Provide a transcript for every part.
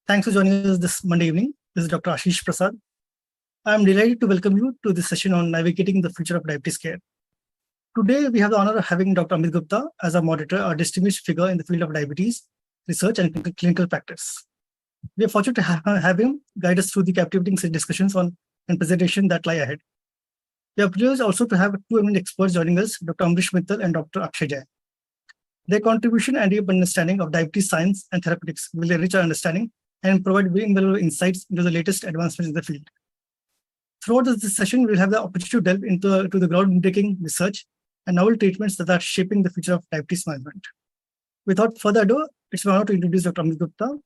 Thanks for joining us this Monday evening. This is Dr. Ashish Prasad. I am delighted to welcome you to this session on navigating the future of diabetes care. Today, we have the honor of having Dr. Amit Gupta as our moderator, a distinguished figure in the field of diabetes research and clinical practice. We are fortunate to have him guide us through the captivating discussions on and presentation that lie ahead. We are privileged also to have two eminent experts joining us, Dr. Ambrish Mithal and Dr. Akshay Jain. Their contribution and deep understanding of diabetes science and therapeutics will enrich our understanding and provide very invaluable insights into the latest advancements in the field. Throughout this session, we'll have the opportunity to delve into the groundbreaking research and novel treatments that are shaping the future of diabetes management. Without further ado, it's my honor to introduce Dr. Amit Gupta.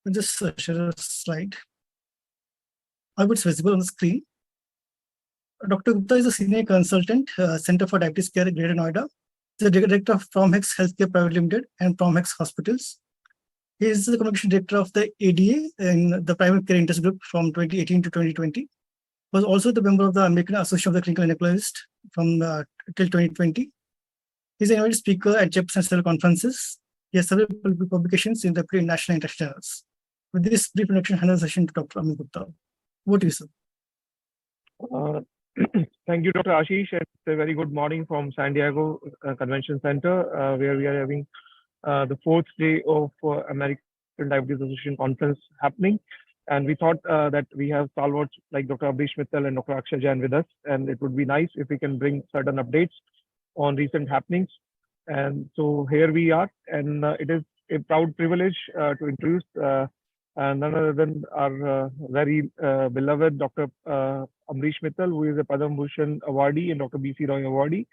I'll just share a slide. I hope it's visible on the screen. Dr. Gupta is a senior consultant, Center for Diabetes Care at Greater Noida. He's the director of PromHex Healthcare Private Limited and PromHex Hospitals. He is the communication director of the ADA in the Primary Care Interest Group from 2018 to 2020. He was also the member of the American Association of the Clinical Endocrinologist from till 2020. He's an invited speaker at JEPS and several conferences. He has several publications in the national and international journals. With this brief introduction, I hand the session to Dr. Amit Gupta. Over to you, sir. Thank you, Dr. Ashish. It's a very good morning from San Diego Convention Center, where we are having the fourth day of American Diabetes Association conference happening. And we thought that we have stalwarts like Dr. Ambrish Mithal and Dr. Akshay Jain with us. And it would be nice if we can bring certain updates on recent happenings. And so here we are. And it is a proud privilege to introduce none other than our very beloved Dr. Ambrish Mithal, who is a Padma Bhushan awardee and Dr. B.C. Roy awardee.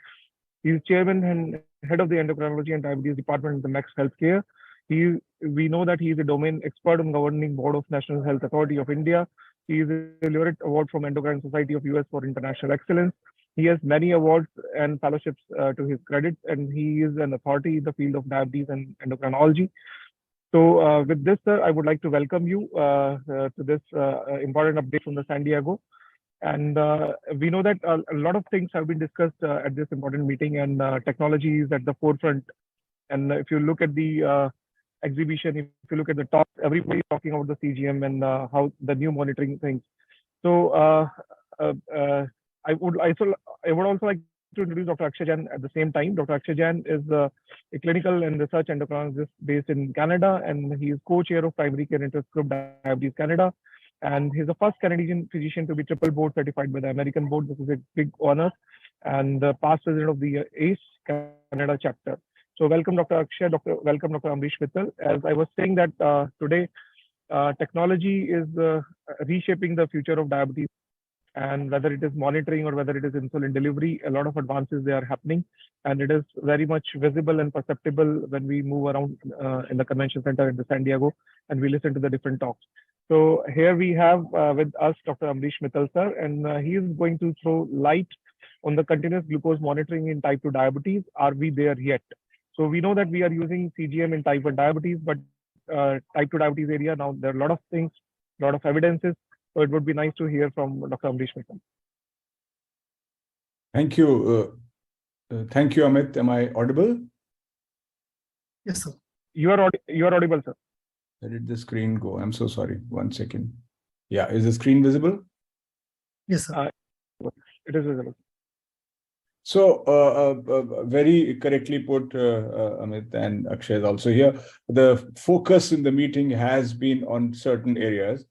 He is chairman and head of the Endocrinology and Diabetes Department in the Max Healthcare. We know that he is a domain expert on governing board of National Health Authority of India. He is a laureate award from Endocrine Society of US for International Excellence. He has many awards and fellowships to his credit, and he is an authority in the field of diabetes and endocrinology. So with this, sir, I would like to welcome you to this important update from the San Diego. And we know that a lot of things have been discussed at this important meeting, and technology is at the forefront. And if you look at the exhibition, if you look at the talk, everybody is talking about the CGM and how the new monitoring things. So I would also like to introduce Dr. Akshay Jain at the same time. Dr. Akshay Jain is a clinical and research endocrinologist based in Canada, and he is co-chair of Primary Care Interest Group Diabetes Canada. And he's the first Canadian physician to be triple board certified by the American board. This is a big honor. And the past president of the ACE Canada chapter. So welcome, Dr. Akshay. Welcome, Dr. Ambrish Mithal. As I was saying that today, technology is reshaping the future of diabetes. And whether it is monitoring or whether it is insulin delivery, a lot of advances they are happening. And it is very much visible and perceptible when we move around in the convention center in the San Diego and we listen to the different talks. So here we have with us Dr. Ambrish Mithal, sir, and he is going to throw light on the continuous glucose monitoring in type 2 diabetes. Are we there yet? So we know that we are using CGM in type 1 diabetes, but type 2 diabetes area, now there are a lot of things, a lot of evidences. So it would be nice to hear from Dr. Ambrish Mithal. Thank you. Thank you, Amit. Am I audible? Yes, sir. You are audible, sir. Where did the screen go? I'm so sorry. 1 second. Yeah, is the screen visible? Yes, sir. It is visible. So very correctly put, Amit, and Akshay is also here. The focus in the meeting has been on certain areas.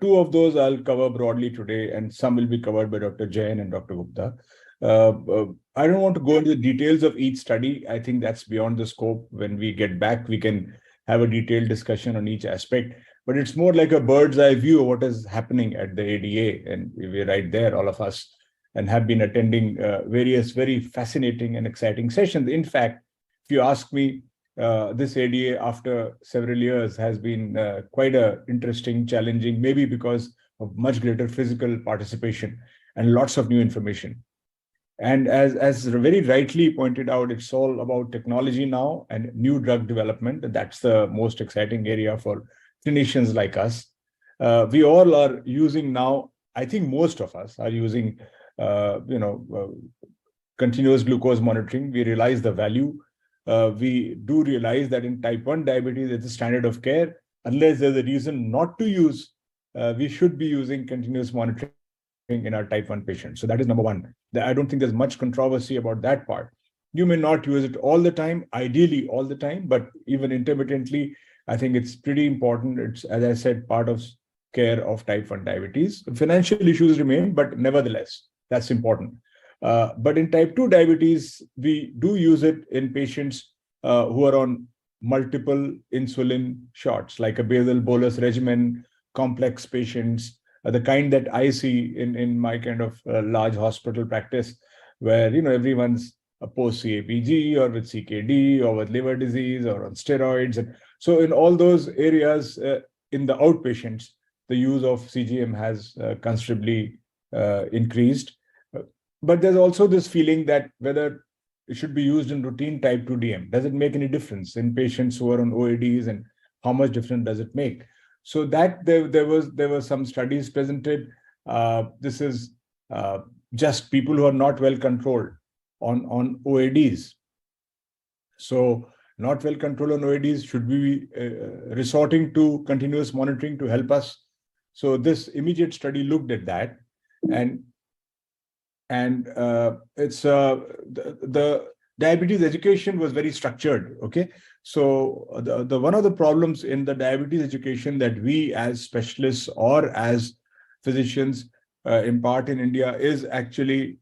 Two of those I'll cover broadly today, and some will be covered by Dr. Jain and Dr. Gupta. I don't want to go into the details of each study. I think that's beyond the scope. When we get back, we can have a detailed discussion on each aspect. But it's more like a bird's eye view of what is happening at the ADA. And we're right there, all of us, and have been attending various very fascinating and exciting sessions. In fact, if you ask me, this ADA after several years has been quite interesting, challenging, maybe because of much greater physical participation and lots of new information. And as very rightly pointed out, it's all about technology now and new drug development. And that's the most exciting area for clinicians like us. We all are using now, I think most of us are using, continuous glucose monitoring. We realize the value. we do realize that in type 1 diabetes, it's a standard of care. Unless there's a reason not to use, we should be using continuous monitoring in our type 1 patients. So that is number one. I don't think there's much controversy about that part. You may not use it all the time, ideally all the time, but even intermittently, I think it's pretty important. It's, as I said, part of care of type 1 diabetes. Financial issues remain, but nevertheless, that's important. But in type 2 diabetes, we do use it in patients who are on multiple insulin shots, like a basal bolus regimen, complex patients, the kind that I see in my kind of large hospital practice, where everyone's post CAPG or with CKD or with liver disease or on steroids. And so in all those areas, in the outpatients, the use of CGM has considerably increased. But there's also this feeling that whether it should be used in routine type 2 DM, does it make any difference in patients who are on OADs, and how much difference does it make? So that there were some studies presented. This is just people who are not well controlled on OADs. So not well controlled on OADs, should we be resorting to continuous monitoring to help us? So this immediate study looked at that, and it's the diabetes education was very structured. Okay, so the one of the problems in the diabetes education that we as specialists or as physicians impart in India is actually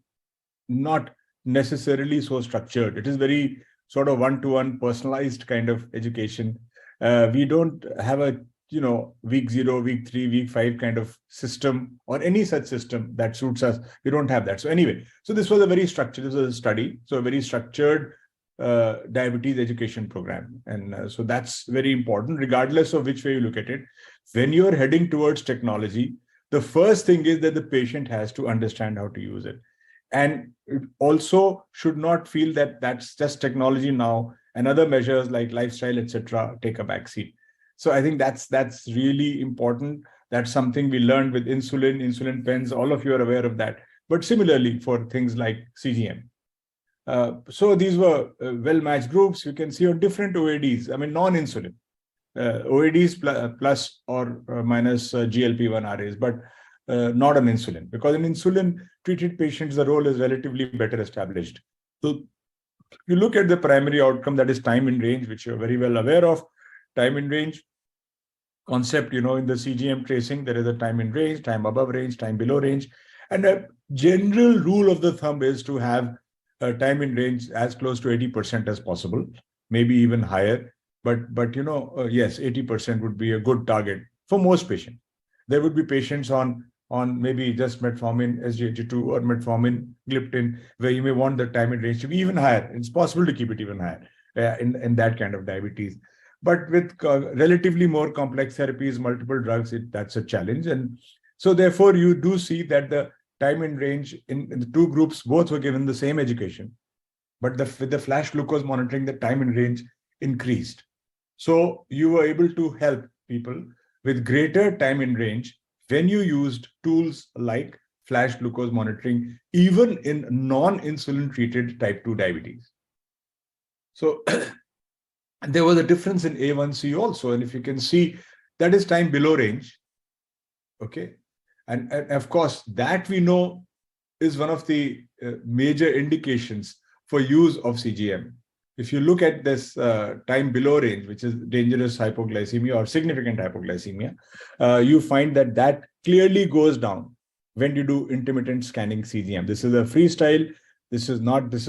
not necessarily so structured. It is very sort of one-to-one personalized kind of education. We don't have a week 0, week 3, week 5 kind of system or any such system that suits us. We don't have that. So anyway, so this was a very structured, this was a study, so a very structured diabetes education program. And so that's very important, regardless of which way you look at it. When you're heading towards technology, the first thing is that the patient has to understand how to use it. And it also should not feel that that's just technology now and other measures like lifestyle, etc., take a backseat. So I think that's really important. That's something we learned with insulin pens. All of you are aware of that. But similarly for things like CGM. So these were well-matched groups. You can see on different OADs, I mean, non-insulin. OADs plus or minus GLP-1 RAs, but not on insulin. Because in insulin-treated patients, the role is relatively better established. So you look at the primary outcome, that is time in range, which you're very well aware of. Time in range concept, in the CGM tracing, there is a time in range, time above range, time below range. And a general rule of the thumb is to have a time in range as close to 80% as possible, maybe even higher. But yes, 80% would be a good target for most patients. There would be patients on maybe just metformin, SGLT2 or metformin, gliptin, where you may want the time in range to be even higher. It's possible to keep it even higher in that kind of diabetes. But with relatively more complex therapies, multiple drugs, that's a challenge. And so therefore, you do see that the time in range in the two groups, both were given the same education. But with the flash glucose monitoring, the time in range increased. So you were able to help people with greater time in range when you used tools like flash glucose monitoring, even in non-insulin treated type 2 diabetes. So there was a difference in A1C also. And if you can see, that is time below range. Okay. And of course, that we know is one of the major indications for use of CGM. If you look at this time below range, which is dangerous hypoglycemia or significant hypoglycemia, you find that clearly goes down when you do intermittent scanning CGM. This is a freestyle. This is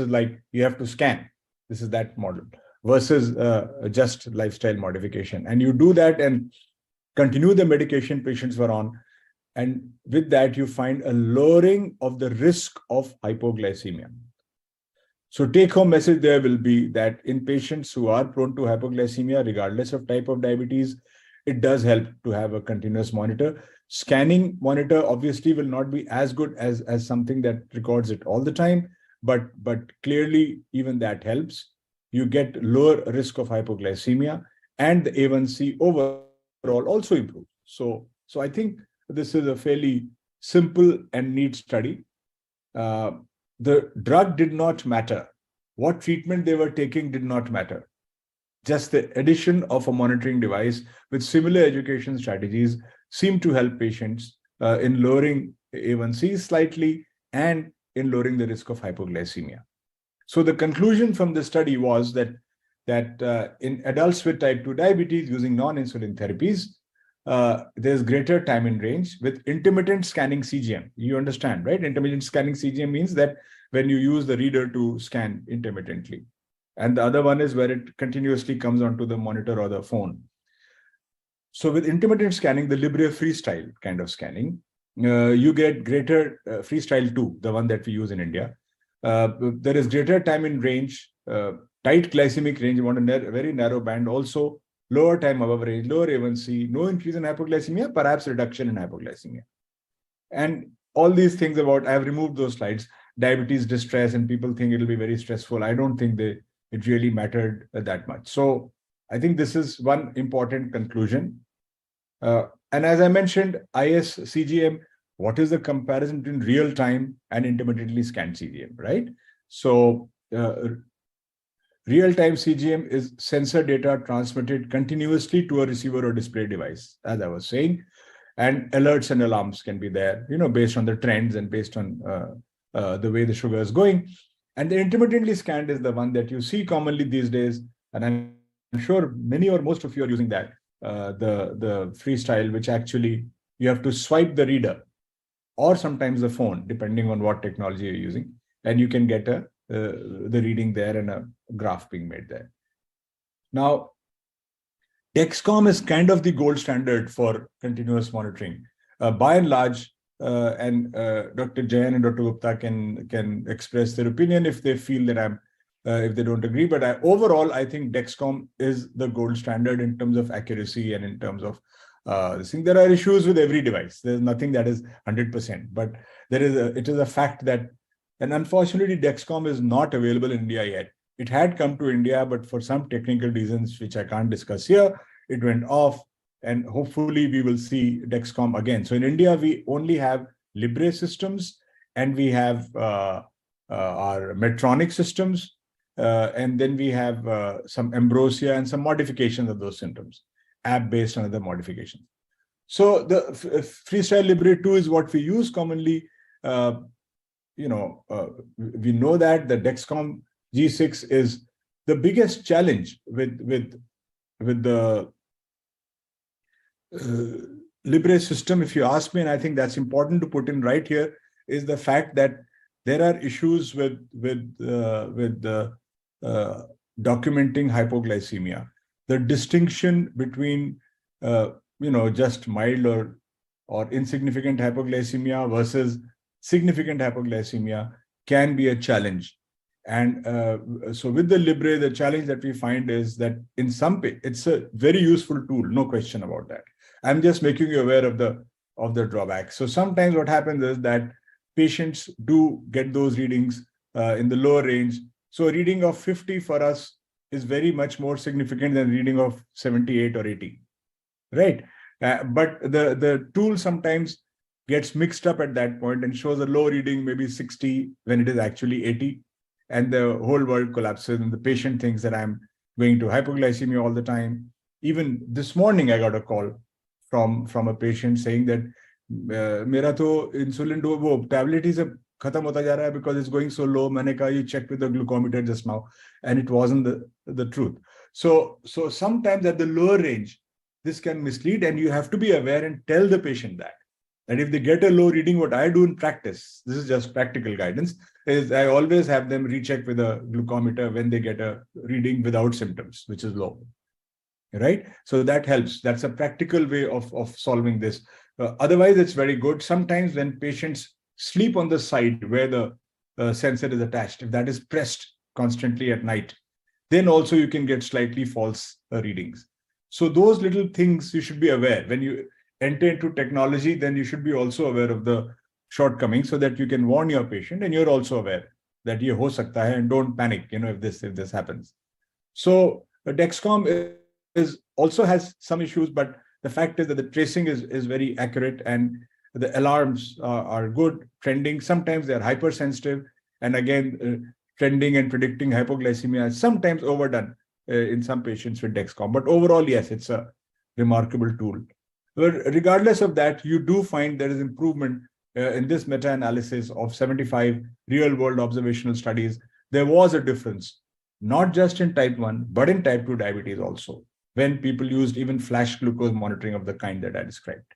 like you have to scan. This is that model versus just lifestyle modification. And you do that and continue the medication patients were on. And with that, you find a lowering of the risk of hypoglycemia. So take-home message there will be that in patients who are prone to hypoglycemia, regardless of type of diabetes, it does help to have a continuous monitor. Scanning monitor obviously will not be as good as something that records it all the time, but clearly even that helps. You get lower risk of hypoglycemia, and the A1C overall also improves. So I think this is a fairly simple and neat study. The drug did not matter what treatment they were taking did not matter. Just the addition of a monitoring device with similar education strategies seemed to help patients in lowering A1C slightly and in lowering the risk of hypoglycemia. So the conclusion from the study was that in adults with type 2 diabetes using non-insulin therapies, there's greater time in range with intermittent scanning CGM. You understand, right? Intermittent scanning CGM means that when you use the reader to scan intermittently. And the other one is where it continuously comes onto the monitor or the phone. So with intermittent scanning, the Libre Freestyle kind of scanning, you get greater Freestyle 2, the one that we use in India. There is greater time in range, tight glycemic range, you want a very narrow band, also lower time above range, lower A1C, no increase in hypoglycemia, perhaps reduction in hypoglycemia. And all these things about, I've removed those slides, diabetes distress, and people think it'll be very stressful. I don't think it really mattered that much. So I think this is one important conclusion. And as I mentioned, IS-CGM, what is the comparison between real time and intermittently scanned CGM, right? So real-time CGM is sensor data transmitted continuously to a receiver or display device, as I was saying, and alerts and alarms can be there, based on the trends and based on the way the sugar is going. And the intermittently scanned is the one that you see commonly these days, and I'm sure many or most of you are using that, the freestyle, which actually you have to swipe the reader or sometimes the phone, depending on what technology you're using, and you can get the reading there and a graph being made there. Now, Dexcom is kind of the gold standard for continuous monitoring. By and large, and Dr. Jain and Dr. Gupta can express their opinion if they feel that if they don't agree. But overall, I think Dexcom is the gold standard in terms of accuracy and in terms of this thing. There are issues with every device. There's nothing that is 100%, but it is a fact that, and unfortunately, Dexcom is not available in India yet. It had come to India, but for some technical reasons, which I can't discuss here, it went off. And hopefully we will see Dexcom again. So in India, we only have Libre systems, and we have our Medtronic systems, and then we have some Ambrosia and some modifications of those systems, app-based and other modifications. So the Freestyle Libre 2 is what we use commonly. We know that the Dexcom G6 is the biggest challenge with the Libre system, if you ask me, and I think that's important to put in right here, is the fact that there are issues with documenting hypoglycemia. The distinction between just mild or insignificant hypoglycemia versus significant hypoglycemia can be a challenge. And so with the Libre, the challenge that we find is that in some it's a very useful tool, no question about that. I'm just making you aware of the drawbacks. So sometimes what happens is that patients do get those readings in the lower range. So a reading of 50 for us is very much more significant than a reading of 78 or 80, right? But the tool sometimes gets mixed up at that point and shows a low reading, maybe 60, when it is actually 80. And the whole world collapses, and the patient thinks that I'm going to hypoglycemia all the time. Even this morning, I got a call from a patient saying that मेरा तो insulin वो tablet ही सब खत्म होता जा रहा है because it's going so low. मैंने कहा you checked with the glucometer just now, and it wasn't the truth. So sometimes at the lower range, this can mislead, and you have to be aware and tell the patient that if they get a low reading, what I do in practice, this is just practical guidance, is I always have them recheck with a glucometer when they get a reading without symptoms, which is low, right? So that helps. That's a practical way of solving this. Otherwise, it's very good. Sometimes when patients sleep on the side where the sensor is attached, if that is pressed constantly at night, then also you can get slightly false readings. So those little things you should be aware. When you enter into technology, then you should be also aware of the shortcomings so that you can warn your patient, and you're also aware that ye ho sakta hai, and don't panic, if this happens. So Dexcom also has some issues, but the fact is that the tracing is very accurate, and the alarms are good, trending. Sometimes they're hypersensitive, and again, trending and predicting hypoglycemia is sometimes overdone in some patients with Dexcom. But overall, yes, it's a remarkable tool. But regardless of that, you do find there is improvement in this meta-analysis of 75 real-world observational studies. There was a difference, not just in type 1, but in type 2 diabetes also, when people used even flash glucose monitoring of the kind that I described.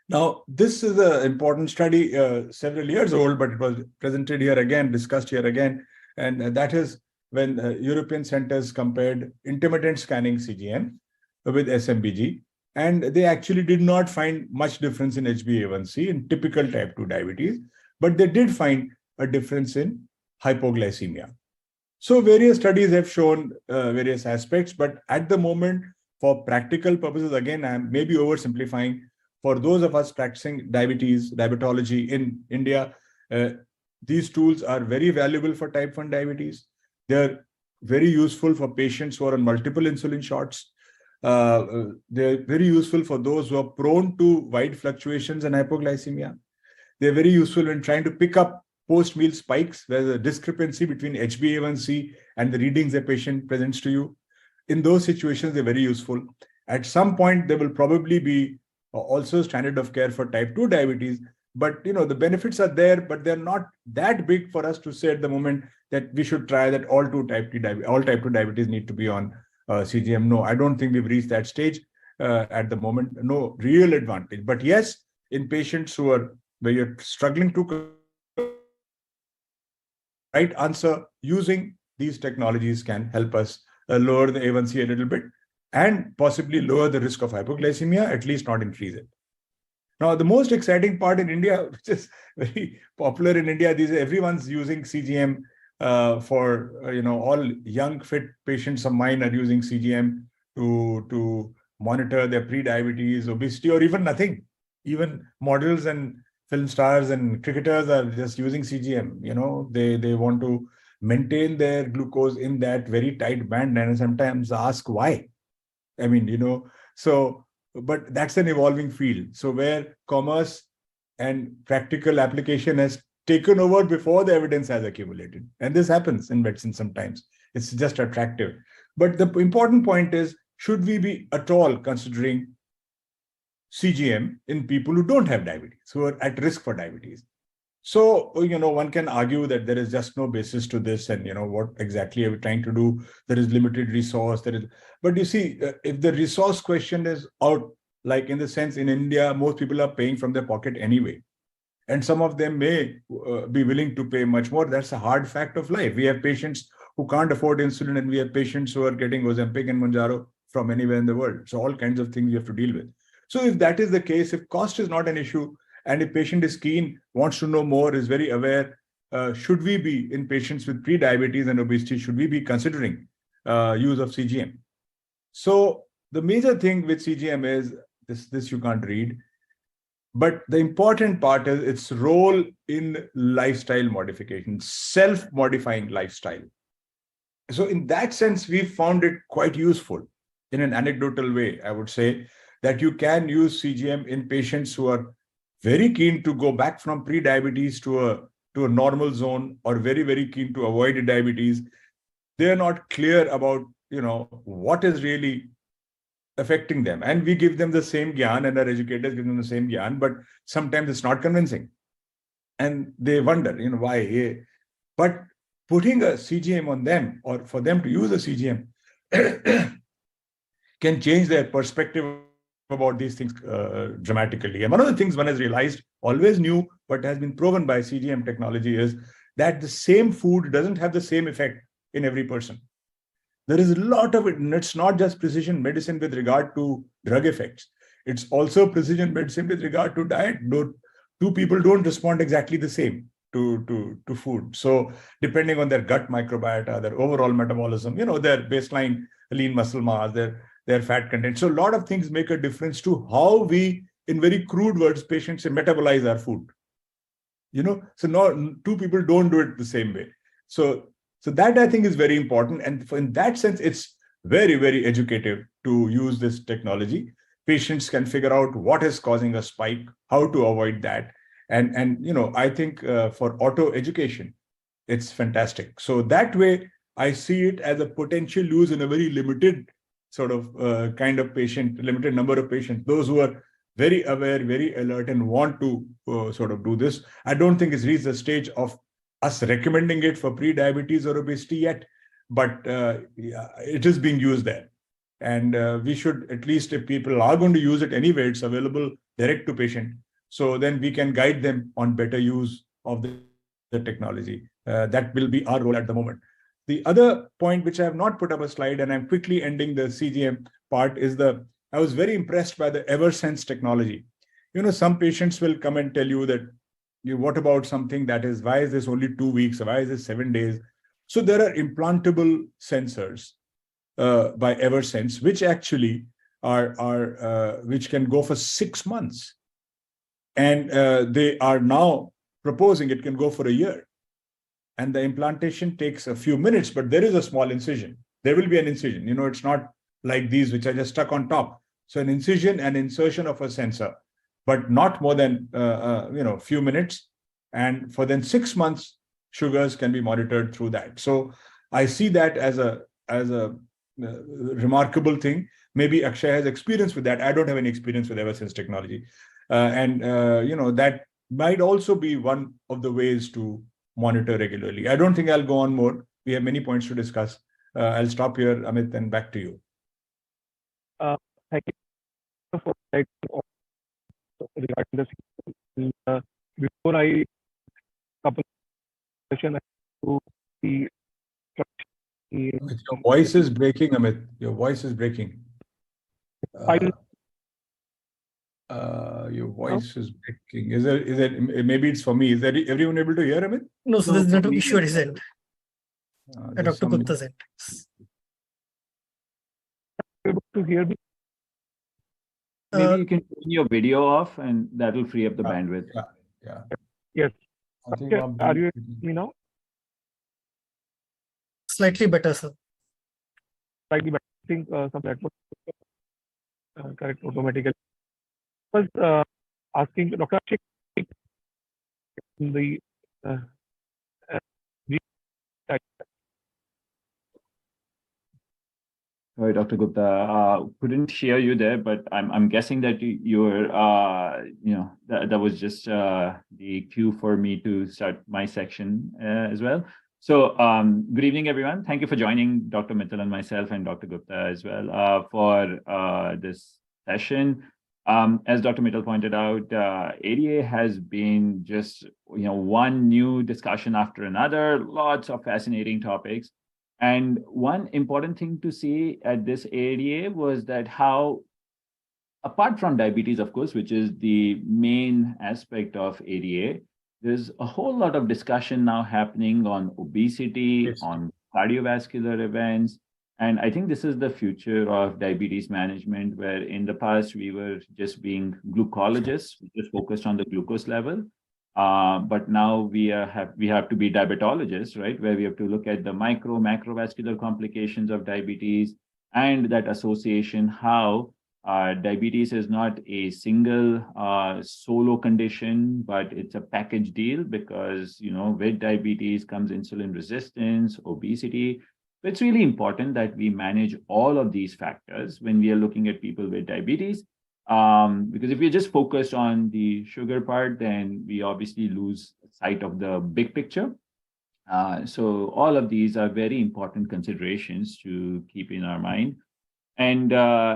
Now, this is an important study, several years old, but it was presented here again, discussed here again, and that is when European centers compared intermittent scanning CGM with SMBG, and they actually did not find much difference in HbA1c in typical type 2 diabetes, but they did find a difference in hypoglycemia. So various studies have shown various aspects, but at the moment, for practical purposes, again, I'm maybe oversimplifying, for those of us practicing diabetology in India, these tools are very valuable for type 1 diabetes. They're very useful for patients who are on multiple insulin shots. They're very useful for those who are prone to wide fluctuations in hypoglycemia. They're very useful when trying to pick up post-meal spikes, where the discrepancy between HbA1c and the readings a patient presents to you. In those situations, they're very useful. At some point, there will probably be also standard of care for type 2 diabetes, but the benefits are there, but they're not that big for us to say at the moment that we should try that all type 2 diabetes need to be on CGM. No, I don't think we've reached that stage at the moment. No real advantage. But yes, in patients where you're struggling to right answer, using these technologies can help us lower the A1C a little bit and possibly lower the risk of hypoglycemia, at least not increase it. Now, the most exciting part in India, which is very popular in India, everyone's using CGM for, all young, fit patients of mine are using CGM to monitor their pre-diabetes, obesity, or even nothing. Even models and film stars and cricketers are just using CGM. They want to maintain their glucose in that very tight band and sometimes ask why. I mean, but that's an evolving field. So where commerce and practical application has taken over before the evidence has accumulated. And this happens in medicine sometimes. It's just attractive. But the important point is, should we be at all considering CGM in people who don't have diabetes, who are at risk for diabetes? So, one can argue that there is just no basis to this, and what exactly are we trying to do? There is limited resource. But you see, if the resource question is out, like in the sense in India, most people are paying from their pocket anyway, and some of them may be willing to pay much more. That's a hard fact of life. We have patients who can't afford insulin, and we have patients who are getting Ozempic and Mounjaro from anywhere in the world. So all kinds of things we have to deal with. So if that is the case, if cost is not an issue, and if patient is keen, wants to know more, is very aware, should we be in patients with pre-diabetes and obesity, should we be considering use of CGM? So the major thing with CGM is, this you can't read, but the important part is its role in lifestyle modification, self-modifying lifestyle. So in that sense, we found it quite useful in an anecdotal way. I would say that you can use CGM in patients who are very keen to go back from pre-diabetes to a normal zone, or very, very keen to avoid diabetes. They are not clear about, what is really affecting them. And we give them the same gyan, and our educators give them the same gyan, but sometimes it's not convincing. And they wonder, why. But putting a CGM on them, or for them to use a CGM, can change their perspective about these things dramatically. And one of the things one has realized, always knew, but has been proven by CGM technology, is that the same food doesn't have the same effect in every person. There is a lot of it, and it's not just precision medicine with regard to drug effects. It's also precision medicine with regard to diet. Two people don't respond exactly the same to food. So depending on their gut microbiota, their overall metabolism, their baseline lean muscle mass, their fat content. So a lot of things make a difference to how we, in very crude words, patients say, metabolize our food. So no, two people don't do it the same way. So that, I think, is very important. And in that sense, it's very, very educative to use this technology. Patients can figure out what is causing a spike, how to avoid that. And I think for auto education, it's fantastic. So that way, I see it as a potential use in a very limited sort of kind of patient, limited number of patients, those who are very aware, very alert, and want to sort of do this. I don't think it's reached the stage of us recommending it for pre-diabetes or obesity yet, but yeah, it is being used there. And we should, at least if people are going to use it anyway, it's available direct to patient. So then we can guide them on better use of the technology. That will be our role at the moment. The other point, which I have not put up a slide, and I'm quickly ending the CGM part, is I was very impressed by the EverSense technology. You know, some patients will come and tell you that, what about something that is, why is this only 2 weeks? Why is this 7 days? So there are implantable sensors by EverSense, which actually which can go for 6 months. And they are now proposing it can go for a year. And the implantation takes a few minutes, but there is a small incision. There will be an incision. You know, it's not like these, which are just stuck on top. So an incision and insertion of a sensor, but not more than, few minutes. And for then 6 months, sugars can be monitored through that. So I see that as a remarkable thing. Maybe Akshay has experience with that. I don't have any experience with EverSense technology. That might also be one of the ways to monitor regularly. I don't think I'll go on more. We have many points to discuss. I'll stop here, Amit, and back to you. Thank you for that. Regarding the before I couple question to the your voice is breaking, Amit. Your voice is breaking. Your voice is breaking. Is there maybe it's for me? Is there everyone able to hear, Amit? No, so there's network issue at his end. At Dr. Gupta's end. Able to hear me? Maybe you can turn your video off, and that will free up the bandwidth. Yeah. Yes. Okay. Are you hearing me now? Slightly better, sir. Slightly better. I think some network correct automatically. I was asking Dr. Akshay the Sorry, Dr. Gupta, couldn't hear you there, but I'm guessing that you're that was just the cue for me to start my section as well. So good evening, everyone. Thank you for joining Dr. Mithal and myself and Dr. Gupta as well for this session. As Dr. Mithal pointed out, ADA has been just one new discussion after another, lots of fascinating topics. And one important thing to see at this ADA was that how, apart from diabetes, of course, which is the main aspect of ADA, there's a whole lot of discussion now happening on obesity, yes, on cardiovascular events. And I think this is the future of diabetes management, where in the past we were just being glucologists, just focused on the glucose level. But now we have to be diabetologists, right? Where we have to look at the macrovascular complications of diabetes and that association, how diabetes is not a single solo condition, but it's a package deal, because with diabetes comes insulin resistance, obesity. It's really important that we manage all of these factors when we are looking at people with diabetes. Because if we're just focused on the sugar part, then we obviously lose sight of the big picture. So all of these are very important considerations to keep in our mind. And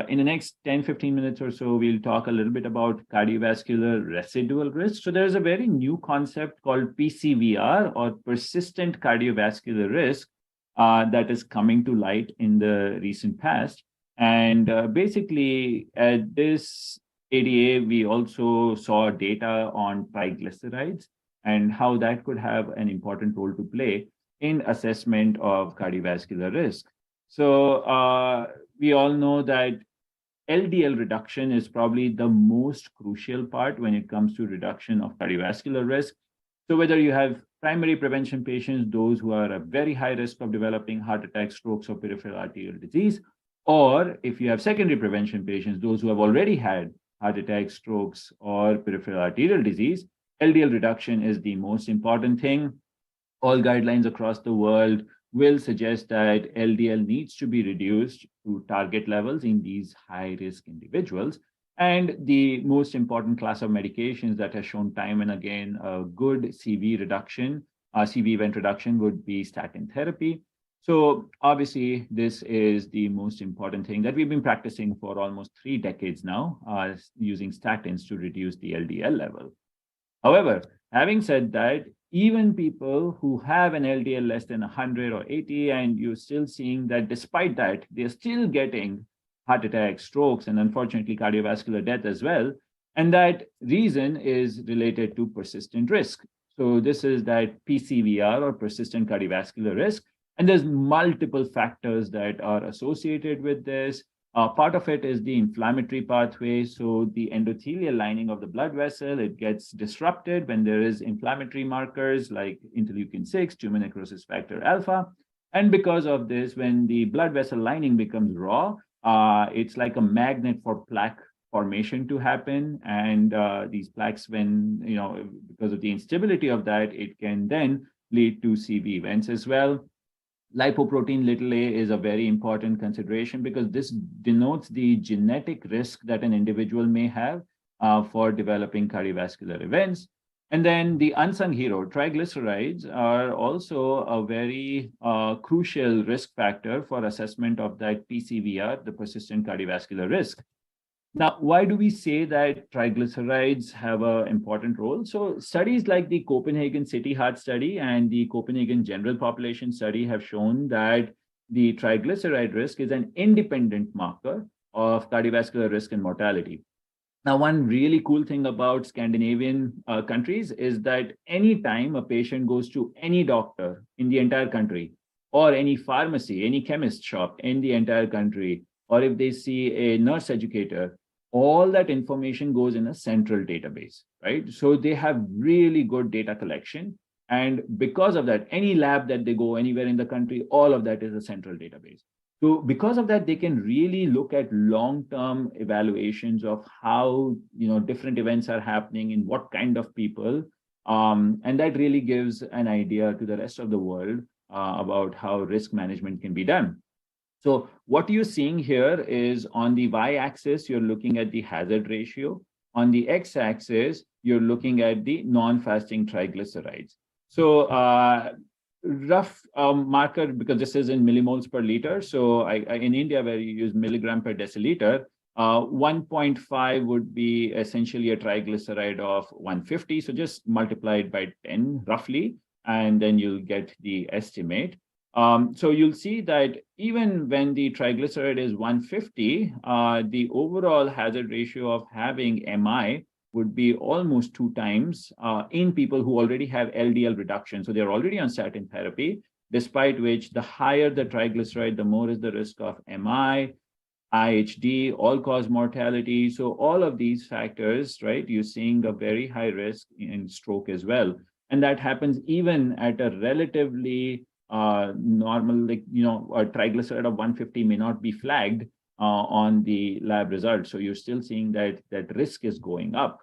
in the next 10-15 minutes or so, we'll talk a little bit about cardiovascular residual risk. So there's a very new concept called PCVR, or persistent cardiovascular risk, that is coming to light in the recent past. And basically, at this ADA, we also saw data on triglycerides and how that could have an important role to play in assessment of cardiovascular risk. So we all know that LDL reduction is probably the most crucial part when it comes to reduction of cardiovascular risk. So whether you have primary prevention patients, those who are at very high risk of developing heart attack, strokes, or peripheral arterial disease, or if you have secondary prevention patients, those who have already had heart attack, strokes, or peripheral arterial disease, LDL reduction is the most important thing. all guidelines across the world will suggest that LDL needs to be reduced to target levels in these high-risk individuals. And the most important class of medications that has shown time and again a good CV reduction, CV event reduction would be statin therapy. So obviously, this is the most important thing that we've been practicing for almost 3 decades now, using statins to reduce the LDL level. However, having said that, even people who have an LDL less than 100 or 80, and you're still seeing that despite that, they're still getting heart attacks, strokes, and unfortunately cardiovascular death as well. And that reason is related to persistent risk. So this is that PCVR or persistent cardiovascular risk. And there's multiple factors that are associated with this. Part of it is the inflammatory pathway. So the endothelial lining of the blood vessel, it gets disrupted when there is inflammatory markers like interleukin-6, tumor necrosis factor alpha. And because of this, when the blood vessel lining becomes raw, it's like a magnet for plaque formation to happen. And these plaques, when, because of the instability of that, it can then lead to CV events as well. Lipoprotein little a is a very important consideration because this denotes the genetic risk that an individual may have for developing cardiovascular events. And then the unsung hero, triglycerides, are also a very crucial risk factor for assessment of that PCVR, the persistent cardiovascular risk. Now, why do we say that triglycerides have an important role? So studies like the Copenhagen City Heart Study and the Copenhagen General Population Study have shown that the triglyceride risk is an independent marker of cardiovascular risk and mortality. Now, one really cool thing about Scandinavian countries is that anytime a patient goes to any doctor in the entire country, or any pharmacy, any chemist shop in the entire country, or if they see a nurse educator, all that information goes in a central database, right? So they have really good data collection. And because of that, any lab that they go anywhere in the country, all of that is a central database. So because of that, they can really look at long-term evaluations of how different events are happening in what kind of people. And that really gives an idea to the rest of the world about how risk management can be done. So what you're seeing here is on the y-axis, you're looking at the hazard ratio. On the x-axis, you're looking at the non-fasting triglycerides. So rough marker, because this is in millimoles per liter. So in India, where you use milligram per deciliter, 1.5 would be essentially a triglyceride of 150. So just multiply it by 10 roughly, and then you'll get the estimate. So you'll see that even when the triglyceride is 150, the overall hazard ratio of having MI would be almost 2 times in people who already have LDL reduction. So they're already on statin therapy, despite which the higher the triglyceride, the more is the risk of MI, IHD, all-cause mortality. So all of these factors, right, you're seeing a very high risk in stroke as well. And that happens even at a relatively normal, like, a triglyceride of 150 may not be flagged on the lab results. So you're still seeing that risk is going up.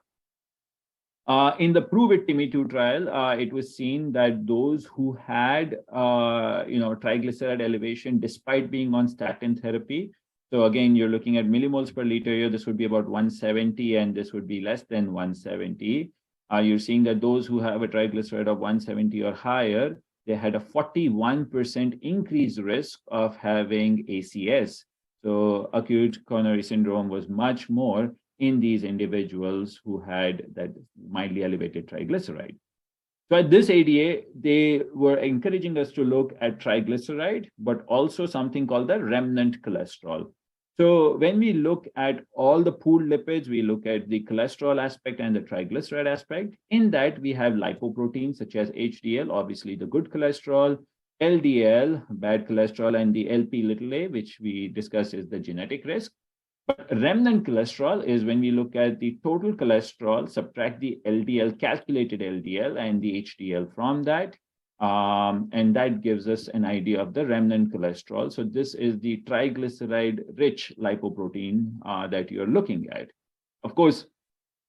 In the Prove It TIMI2 trial, it was seen that those who had, triglyceride elevation despite being on statin therapy. So again, you're looking at millimoles per liter here. This would be about 170, and this would be less than 170. You're seeing that those who have a triglyceride of 170 or higher, they had a 41% increased risk of having ACS. So acute coronary syndrome was much more in these individuals who had that mildly elevated triglyceride. So at this ADA, they were encouraging us to look at triglyceride, but also something called the remnant cholesterol. So when we look at all the pooled lipids, we look at the cholesterol aspect and the triglyceride aspect. In that, we have lipoproteins such as HDL, obviously the good cholesterol, LDL, bad cholesterol, and the LP little a, which we discussed is the genetic risk. But remnant cholesterol is when we look at the total cholesterol, subtract the LDL, calculated LDL, and the HDL from that. And that gives us an idea of the remnant cholesterol. So this is the triglyceride-rich lipoprotein that you're looking at. Of course,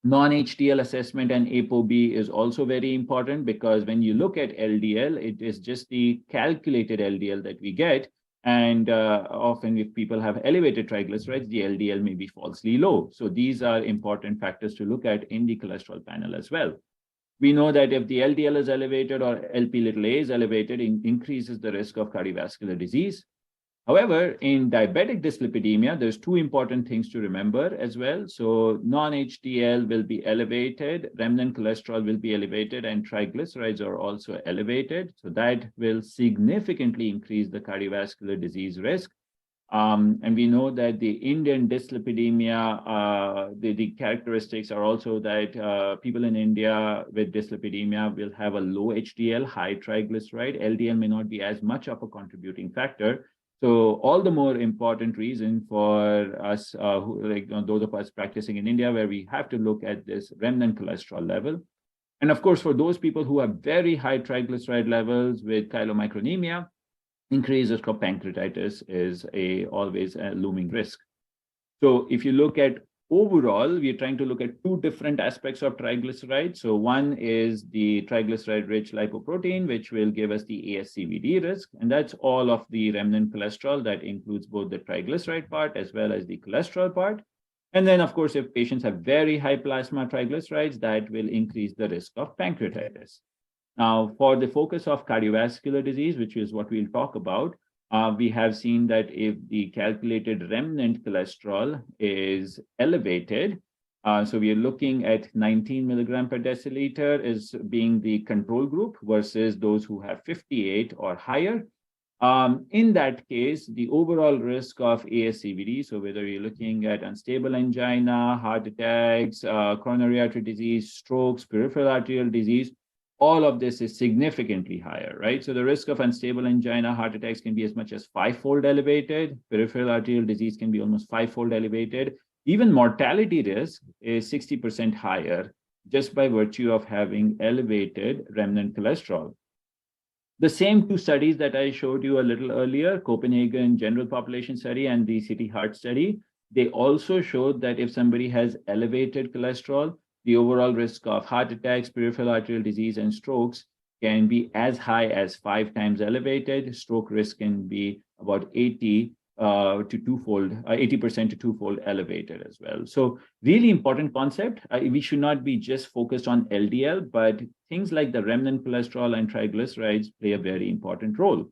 Non-HDL assessment and ApoB is also very important, because when you look at LDL, it is just the calculated LDL that we get. And often if people have elevated triglycerides, the LDL may be falsely low. So these are important factors to look at in the cholesterol panel as well. We know that if the LDL is elevated or Lp(a) is elevated, it increases the risk of cardiovascular disease. However, in diabetic dyslipidemia, there's two important things to remember as well. So non-HDL will be elevated, remnant cholesterol will be elevated, and triglycerides are also elevated. So that will significantly increase the cardiovascular disease risk. And we know that the Indian dyslipidemia, the characteristics are also that people in India with dyslipidemia will have a low HDL, high triglyceride. LDL may not be as much of a contributing factor. So all the more important reason for us, those of us practicing in India, where we have to look at this remnant cholesterol level. And of course, for those people who have very high triglyceride levels with chylomicronemia, increased risk of pancreatitis is always a looming risk. So if you look at overall, we're trying to look at two different aspects of triglycerides. So one is the triglyceride-rich lipoprotein, which will give us the ASCVD risk. And that's all of the remnant cholesterol. That includes both the triglyceride part as well as the cholesterol part. And then, of course, if patients have very high plasma triglycerides, that will increase the risk of pancreatitis. Now, for the focus of cardiovascular disease, which is what we'll talk about, we have seen that if the calculated remnant cholesterol is elevated, so we are looking at 19 milligram per deciliter as being the control group versus those who have 58 or higher. In that case, the overall risk of ASCVD, so whether you're looking at unstable angina, heart attacks, coronary artery disease, strokes, peripheral arterial disease, all of this is significantly higher, right? So the risk of unstable angina, heart attacks can be as much as 5-fold elevated. Peripheral arterial disease can be almost 5-fold elevated. Even mortality risk is 60% higher just by virtue of having elevated remnant cholesterol. The same two studies that I showed you a little earlier, Copenhagen General Population Study and the City Heart Study, they also showed that if somebody has elevated cholesterol, the overall risk of heart attacks, peripheral arterial disease, and strokes can be as high as 5 times elevated. Stroke risk can be about 80% to 2-fold elevated as well. So really important concept. We should not be just focused on LDL, but things like the remnant cholesterol and triglycerides play a very important role.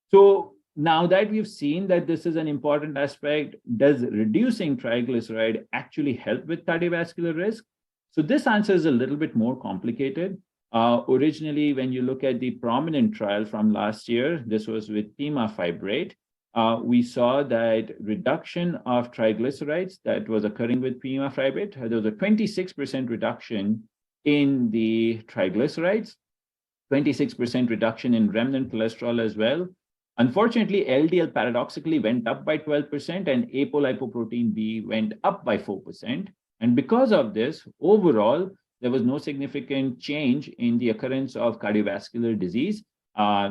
So now that we've seen that this is an important aspect, does reducing triglyceride actually help with cardiovascular risk? So this answer is a little bit more complicated. Originally, when you look at the prominent trial from last year, this was with pemafibrate. We saw that reduction of triglycerides that was occurring with pemafibrate, there was a 26% reduction in the triglycerides, 26% reduction in remnant cholesterol as well. Unfortunately, LDL paradoxically went up by 12% and apolipoprotein B went up by 4%. And because of this, overall, there was no significant change in the occurrence of cardiovascular disease,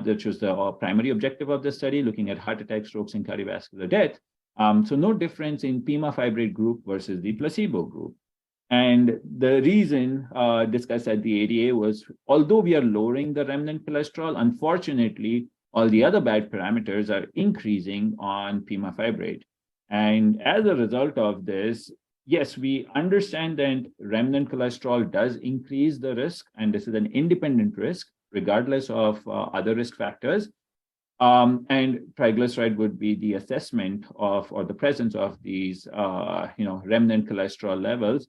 which was the primary objective of the study, looking at heart attack, strokes, and cardiovascular death. So no difference in pemafibrate group versus the placebo group. And the reason discussed at the ADA was, although we are lowering the remnant cholesterol, unfortunately, all the other bad parameters are increasing on pemafibrate. And as a result of this, yes, we understand that remnant cholesterol does increase the risk, and this is an independent risk, regardless of other risk factors. And triglyceride would be the assessment of, or the presence of these, remnant cholesterol levels.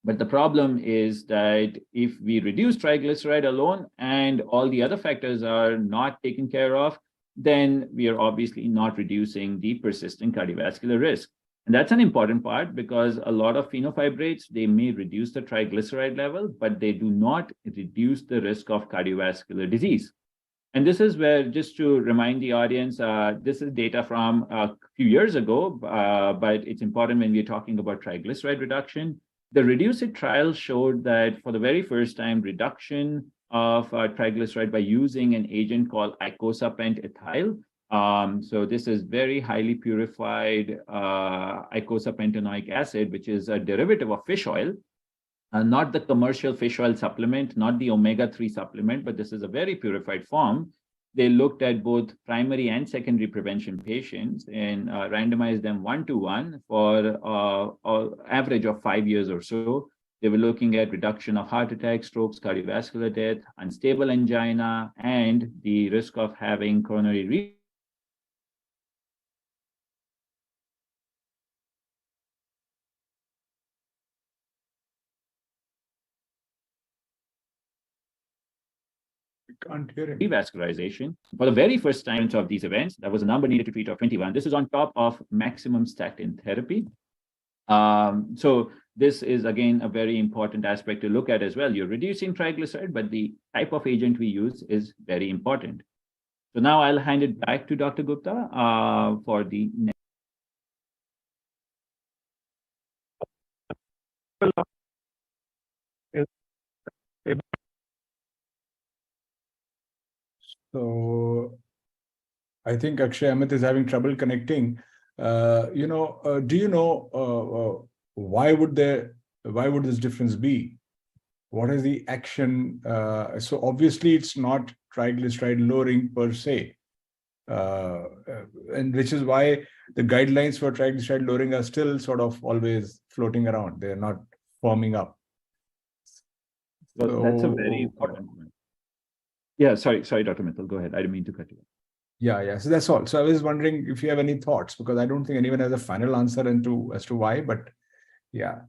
But the problem is that if we reduce triglyceride alone and all the other factors are not taken care of, then we are obviously not reducing the persistent cardiovascular risk. And that's an important part, because a lot of fenofibrates, they may reduce the triglyceride level, but they do not reduce the risk of cardiovascular disease. And this is where, just to remind the audience, this is data from a few years ago, but it's important when we're talking about triglyceride reduction. The REDUCE-IT trial showed that for the very first time, reduction of triglyceride by using an agent called icosapent ethyl. So this is very highly purified eicosapentaenoic acid, which is a derivative of fish oil. not the commercial fish oil supplement, not the omega-3 supplement, but this is a very purified form. They looked at both primary and secondary prevention patients and randomized them 1-to-1 for an average of 5 years or so. They were looking at reduction of heart attacks, strokes, cardiovascular death, unstable angina, and the risk of having coronary Can't hear him. revascularization. For the very first time of these events, there was a number needed to treat of 21. This is on top of maximum statin therapy. So this is, again, a very important aspect to look at as well. You're reducing triglyceride, but the type of agent we use is very important. So now I'll hand it back to Dr. Gupta for the next. So I think Akshay Amit is having trouble connecting. Do you know why would this difference be? What is the action? So obviously it's not triglyceride lowering per se, and which is why the guidelines for triglyceride lowering are still sort of always floating around. They're not forming up. So that's a very important point. Yeah, sorry, Dr. Mithal, go ahead. I didn't mean to cut you off. Yeah. So that's all. So I was wondering if you have any thoughts, because I don't think anyone has a final answer as to why, but yeah.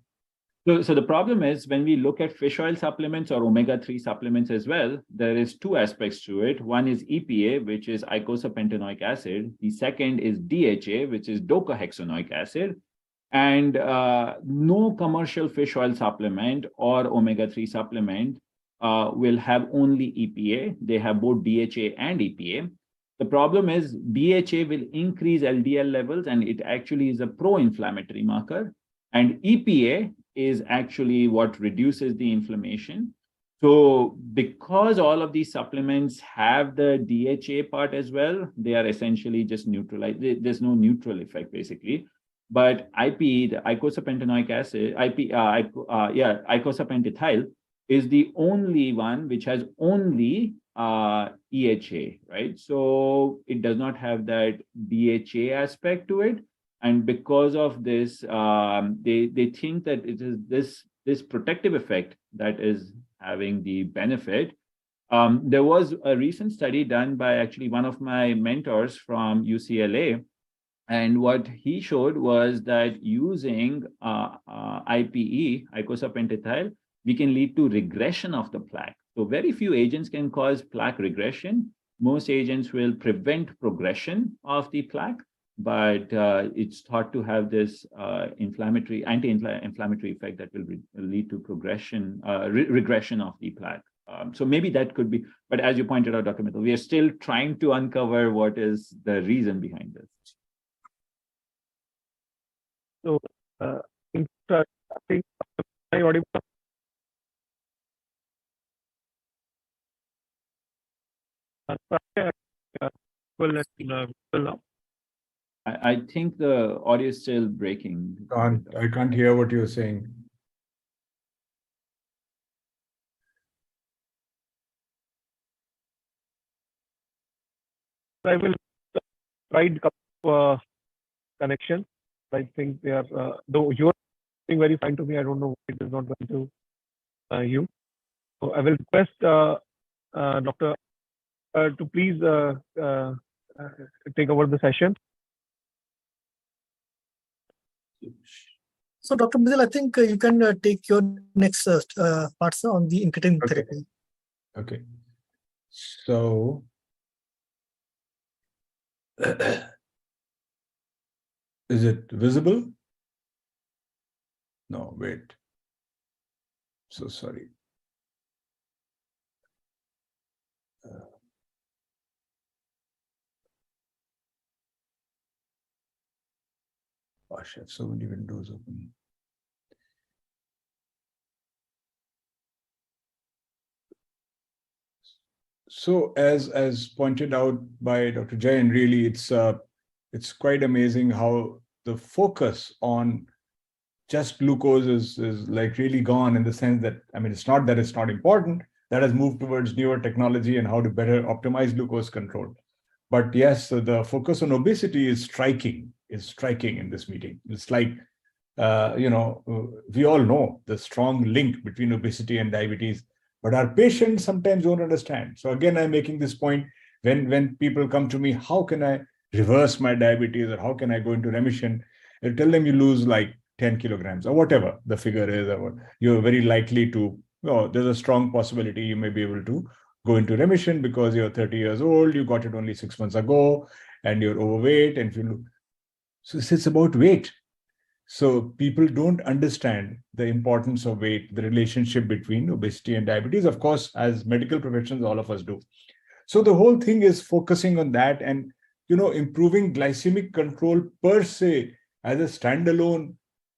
So the problem is when we look at fish oil supplements or omega-3 supplements as well, there is two aspects to it. One is EPA, which is eicosapentaenoic acid. The second is DHA, which is docosahexaenoic acid. And no commercial fish oil supplement or omega-3 supplement will have only EPA. They have both DHA and EPA. The problem is DHA will increase LDL levels, and it actually is a pro-inflammatory marker. And EPA is actually what reduces the inflammation. So because all of these supplements have the DHA part as well, they are essentially just neutralized. There's no neutral effect, basically. But IPE, the eicosapentaenoic acid, eicosapentaethyl, is the only one which has only EHA, right? So it does not have that DHA aspect to it. And because of this, they think that it is this protective effect that is having the benefit. There was a recent study done by actually one of my mentors from UCLA. And what he showed was that using IPE, eicosapentaethyl, we can lead to regression of the plaque. So very few agents can cause plaque regression. Most agents will prevent progression of the plaque, but it's thought to have this anti-inflammatory effect that will lead to progression, regression of the plaque. So maybe that could be, but as you pointed out, Dr. Mithal, we are still trying to uncover what is the reason behind this. So, I think I audible. I think the audio is still breaking. I can't hear what you're saying. I will try connection. I think they are, though you're being very fine to me, I don't know why it is not going to you. So I will request Dr. To please take over the session. So, Dr. Mithal, I think you can take your next part, sir, on the incretin therapy. Okay. So, is it visible? No, wait. So sorry. Gosh, I have so many windows open. So as pointed out by Dr. Jain, really it's quite amazing how the focus on just glucose is like really gone, in the sense that, I mean, it's not that it's not important. That has moved towards newer technology and how to better optimize glucose control. But yes, so the focus on obesity is striking in this meeting. It's like, we all know the strong link between obesity and diabetes, but our patients sometimes don't understand. So again, I'm making this point when people come to me, how can I reverse my diabetes, or how can I go into remission? I tell them, you lose like 10 kilograms or whatever the figure is, or you're very likely to, there's a strong possibility you may be able to go into remission because you're 30 years old, you got it only 6 months ago, and you're overweight. And if you look, so it's about weight. So people don't understand the importance of weight, the relationship between obesity and diabetes. Of course, as medical professionals, all of us do. So the whole thing is focusing on that, and improving glycemic control per se as a standalone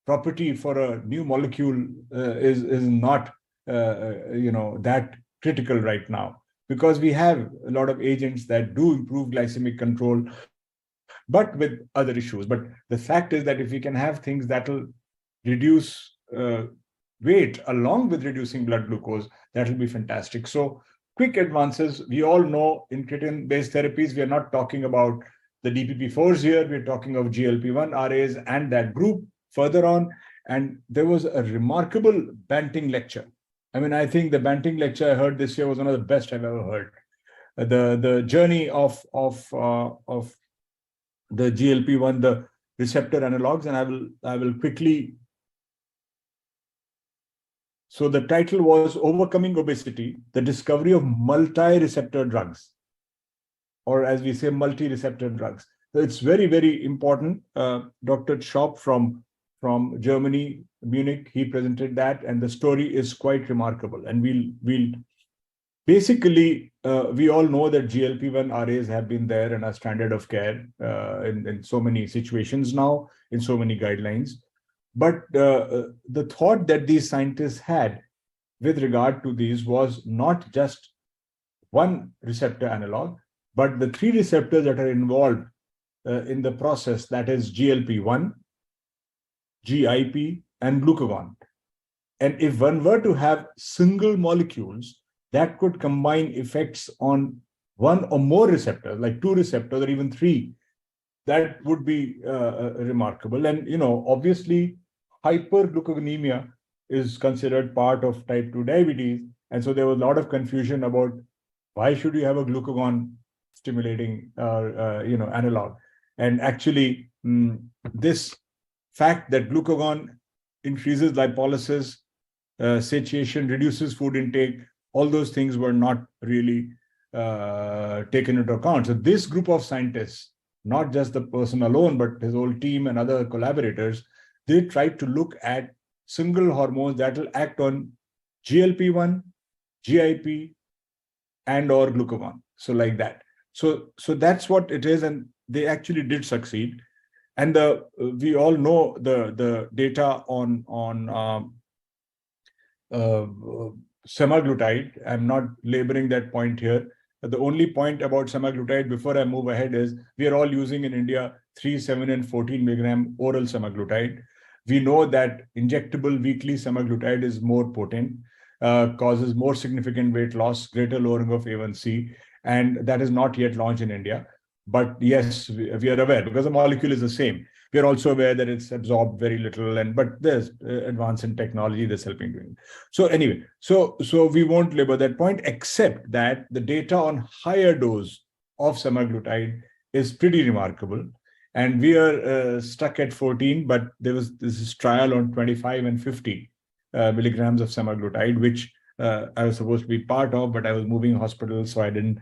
property for a new molecule is not that critical right now, because we have a lot of agents that do improve glycemic control, but with other issues. But the fact is that if we can have things that will reduce weight along with reducing blood glucose, that will be fantastic. So quick advances. We all know incretin-based therapies, we are not talking about the DPP-4s here, we're talking of GLP-1 RAs and that group further on. And there was a remarkable Banting lecture. I mean, I think the Banting lecture I heard this year was one of the best I've ever heard. The journey of the GLP-1, the receptor analogs, and I will quickly. So the title was Overcoming Obesity, the Discovery of Multi-Receptor Drugs, or as we say, multi-receptor drugs. So it's very, very important. Dr. Schopp from Germany, Munich, he presented that, and the story is quite remarkable. And we'll basically, we all know that GLP-1 RAs have been there and are standard of care in so many situations now, in so many guidelines. But the thought that these scientists had with regard to these was not just one receptor analog, but the three receptors that are involved in the process, that is GLP-1, GIP, and glucagon. And if one were to have single molecules that could combine effects on one or more receptors, like two receptors or even three, that would be remarkable. And, obviously, hyperglucagonemia is considered part of type 2 diabetes. And so there was a lot of confusion about why should you have a glucagon stimulating analog. And actually, this fact that glucagon increases lipolysis, satiation, reduces food intake, all those things were not really taken into account. So this group of scientists, not just the person alone, but his whole team and other collaborators, they tried to look at single hormones that will act on GLP-1, GIP, and or glucagon. So like that. So that's what it is, and they actually did succeed. And we all know the data on semaglutide. I'm not laboring that point here. The only point about semaglutide before I move ahead is we are all using in India 3, 7, and 14 milligram oral semaglutide. We know that injectable weekly semaglutide is more potent, causes more significant weight loss, greater lowering of A1C, and that is not yet launched in India. But yes, we are aware because the molecule is the same. We are also aware that it's absorbed very little, but there's advance in technology that's helping doing it. So anyway, so we won't labor that point, except that the data on higher dose of semaglutide is pretty remarkable. And we are stuck at 14, but there was this trial on 25 and 50 milligrams of semaglutide, which I was supposed to be part of, but I was moving hospitals, so I didn't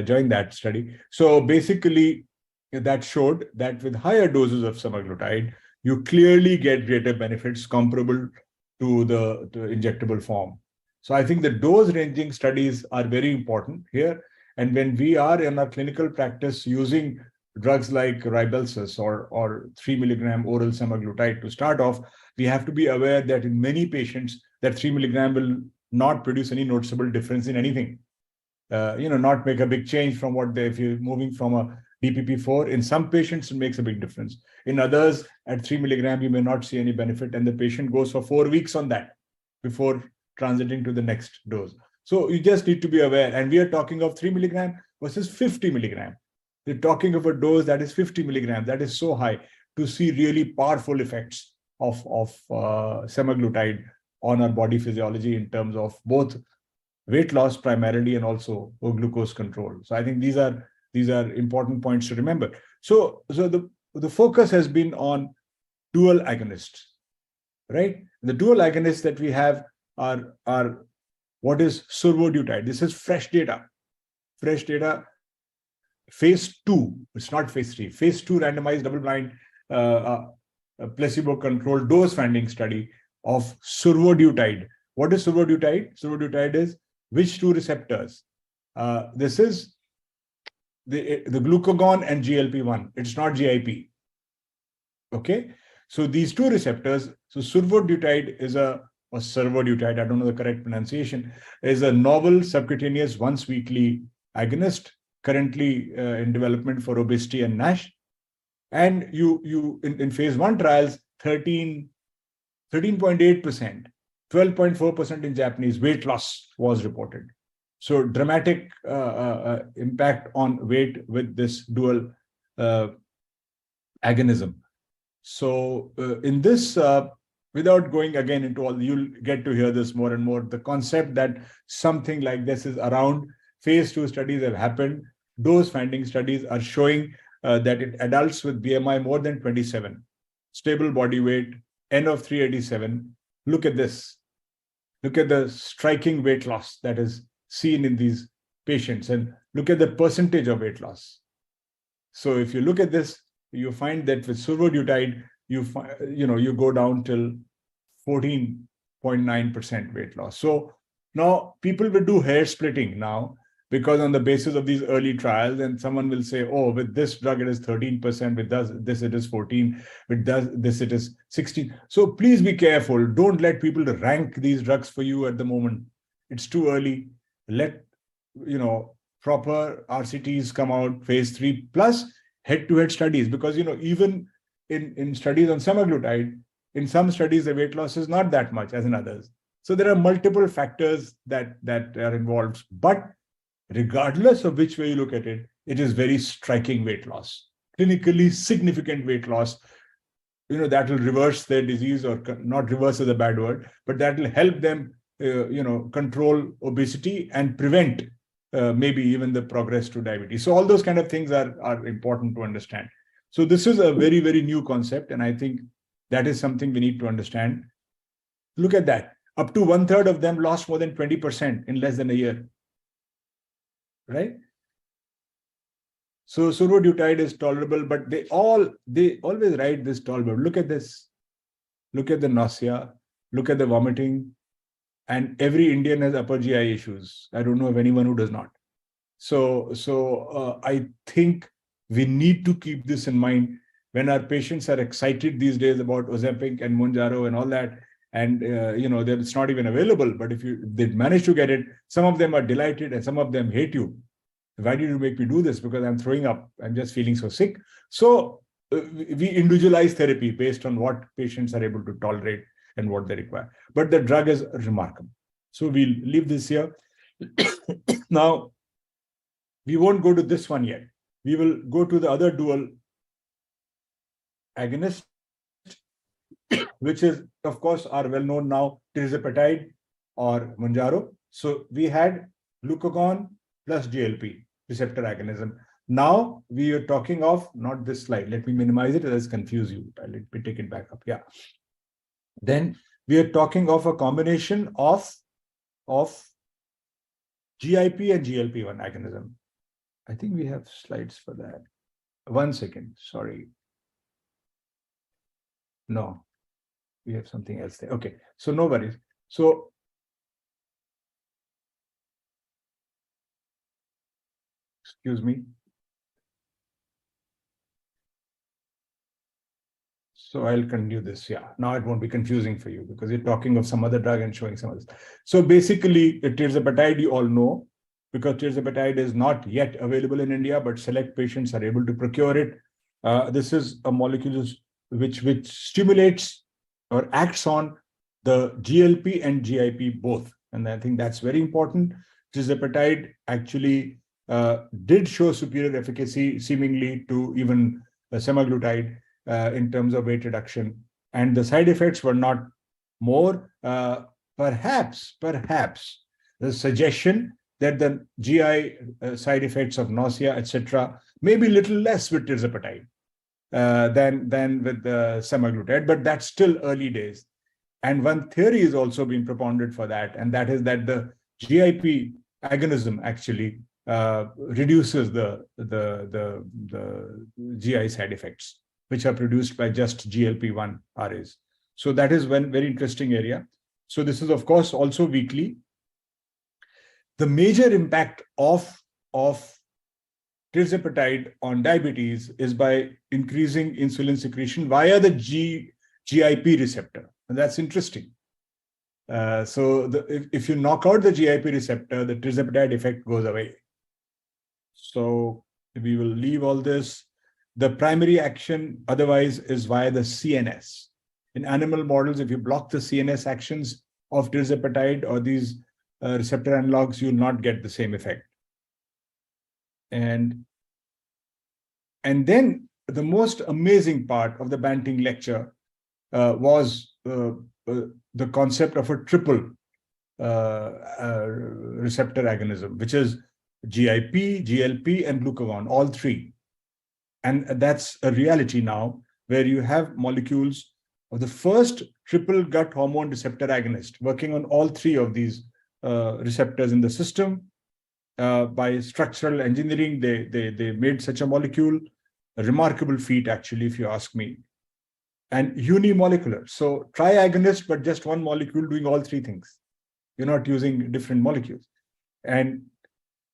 join that study. So basically, that showed that with higher doses of semaglutide, you clearly get greater benefits comparable to the injectable form. So I think the dose ranging studies are very important here. And when we are in our clinical practice using drugs like Ribelsus or 3 milligram oral semaglutide to start off, we have to be aware that in many patients, that 3 milligram will not produce any noticeable difference in anything. Not make a big change from what if you're moving from a DPP-4. In some patients, it makes a big difference. In others, at 3 milligram, you may not see any benefit, and the patient goes for 4 weeks on that before transiting to the next dose. So you just need to be aware. And we are talking of 3 milligram versus 50 milligram. We're talking of a dose that is 50 milligrams. That is so high to see really powerful effects of semaglutide on our body physiology in terms of both weight loss primarily and also glucose control. So I think these are important points to remember. So the focus has been on dual agonists, right? The dual agonists that we have are what is survodutide. This is fresh data. Fresh data, phase 2. It's not phase 3. Phase 2 randomized double-blind placebo-controlled dose-finding study of survodutide. What is survodutide? Survodutide is which two receptors? This is the glucagon and GLP-1. It's not GIP. Okay, so these two receptors. So survodutide is or survodutide, I don't know the correct pronunciation, is a novel subcutaneous once weekly agonist currently in development for obesity and NASH. And you in phase 1 trials, 13.8%, 12.4% in Japanese weight loss was reported. So dramatic impact on weight with this dual agonism. So in this, without going again into all, you'll get to hear this more and more, the concept that something like this is around. Phase 2 studies have happened. Dose finding studies are showing that in adults with BMI more than 27, stable body weight, N of 387, look at this. Look at the striking weight loss that is seen in these patients, and look at the percentage of weight loss. So if you look at this, you find that with survodutide, you go down till 14.9% weight loss. So now people will do hair splitting now, because on the basis of these early trials, and someone will say, oh, with this drug it is 13%, with this it is 14, with this it is 16. So please be careful. Don't let people rank these drugs for you at the moment. It's too early. Let proper RCTs come out, phase 3 plus head-to-head studies, because even in studies on semaglutide, in some studies the weight loss is not that much as in others. So there are multiple factors that are involved, but regardless of which way you look at it, it is very striking weight loss, clinically significant weight loss. That will reverse their disease, or not reverse is a bad word, but that will help them control obesity and prevent maybe even the progress to diabetes. So all those kind of things are important to understand. So this is a very, very new concept, and I think that is something we need to understand. Look at that. Up to 1/3 of them lost more than 20% in less than a year. Right? So survodutide is tolerable, but they always write this tolerable. Look at this. Look at the nausea. Look at the vomiting. And every Indian has upper GI issues. I don't know of anyone who does not. So I think we need to keep this in mind when our patients are excited these days about Ozempic and Mounjaro and all that. And it's not even available. But if they manage to get it, some of them are delighted and some of them hate you. Why did you make me do this? Because I'm throwing up. I'm just feeling so sick. So we individualize therapy based on what patients are able to tolerate and what they require. But the drug is remarkable. So we'll leave this here. Now, we won't go to this one yet. We will go to the other dual agonist, which is, of course, are well known now, tirzepatide or Mounjaro. So we had glucagon plus GLP receptor agonism. Now we are talking of, not this slide. Let me minimize it, let's confuse you. Let me take it back up. Yeah. Then we are talking of a combination of GIP and GLP-1 agonism. I think we have slides for that. 1 second, sorry. No, we have something else there. Okay, so no worries. So excuse me. So I'll continue this. Yeah, now it won't be confusing for you because you're talking of some other drug and showing some others. So basically, tirzepatide, you all know, because tirzepatide is not yet available in India, but select patients are able to procure it. This is a molecule which stimulates or acts on the GLP and GIP both. And I think that's very important. Tirzepatide actually did show superior efficacy, seemingly to even semaglutide in terms of weight reduction. And the side effects were not more, perhaps the suggestion that the GI side effects of nausea, etc., may be little less with tirzepatide than with the semaglutide, but that's still early days. And one theory is also being propounded for that, and that is that the GIP agonism actually reduces the GI side effects, which are produced by just GLP-1 RAs. So that is one very interesting area. So this is, of course, also weekly. The major impact of tirzepatide on diabetes is by increasing insulin secretion via the GIP receptor. And that's interesting. So if you knock out the GIP receptor, the tirzepatide effect goes away. So we will leave all this. The primary action otherwise is via the CNS. In animal models, if you block the CNS actions of tirzepatide or these receptor analogs, you will not get the same effect. And then the most amazing part of the Banting lecture was the concept of a triple receptor agonism, which is GIP, GLP, and glucagon, all three. And that's a reality now, where you have molecules of the first triple gut hormone receptor agonist working on all three of these receptors in the system. By structural engineering, they made such a molecule, a remarkable feat, actually, if you ask me. And unimolecular, so triagonist, but just one molecule doing all three things. You're not using different molecules. And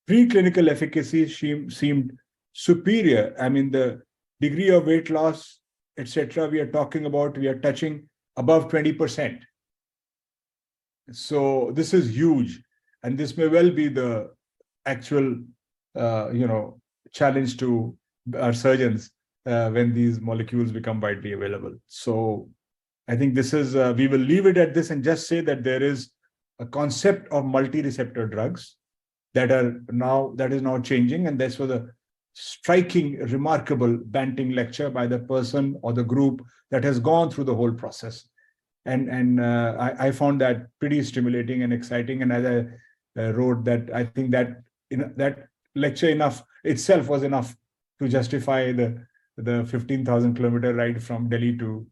preclinical efficacy seemed superior. I mean, the degree of weight loss, etc., we are touching above 20%. So this is huge. And this may well be the actual, challenge to our surgeons when these molecules become widely available. So I think this is, we will leave it at this and just say that there is a concept of multi-receptor drugs that is now changing. And this was a striking, remarkable Banting lecture by the person or the group that has gone through the whole process. And I found that pretty stimulating and exciting. And as I wrote that, I think that that lecture itself was enough to justify the 15,000 kilometer ride from Delhi to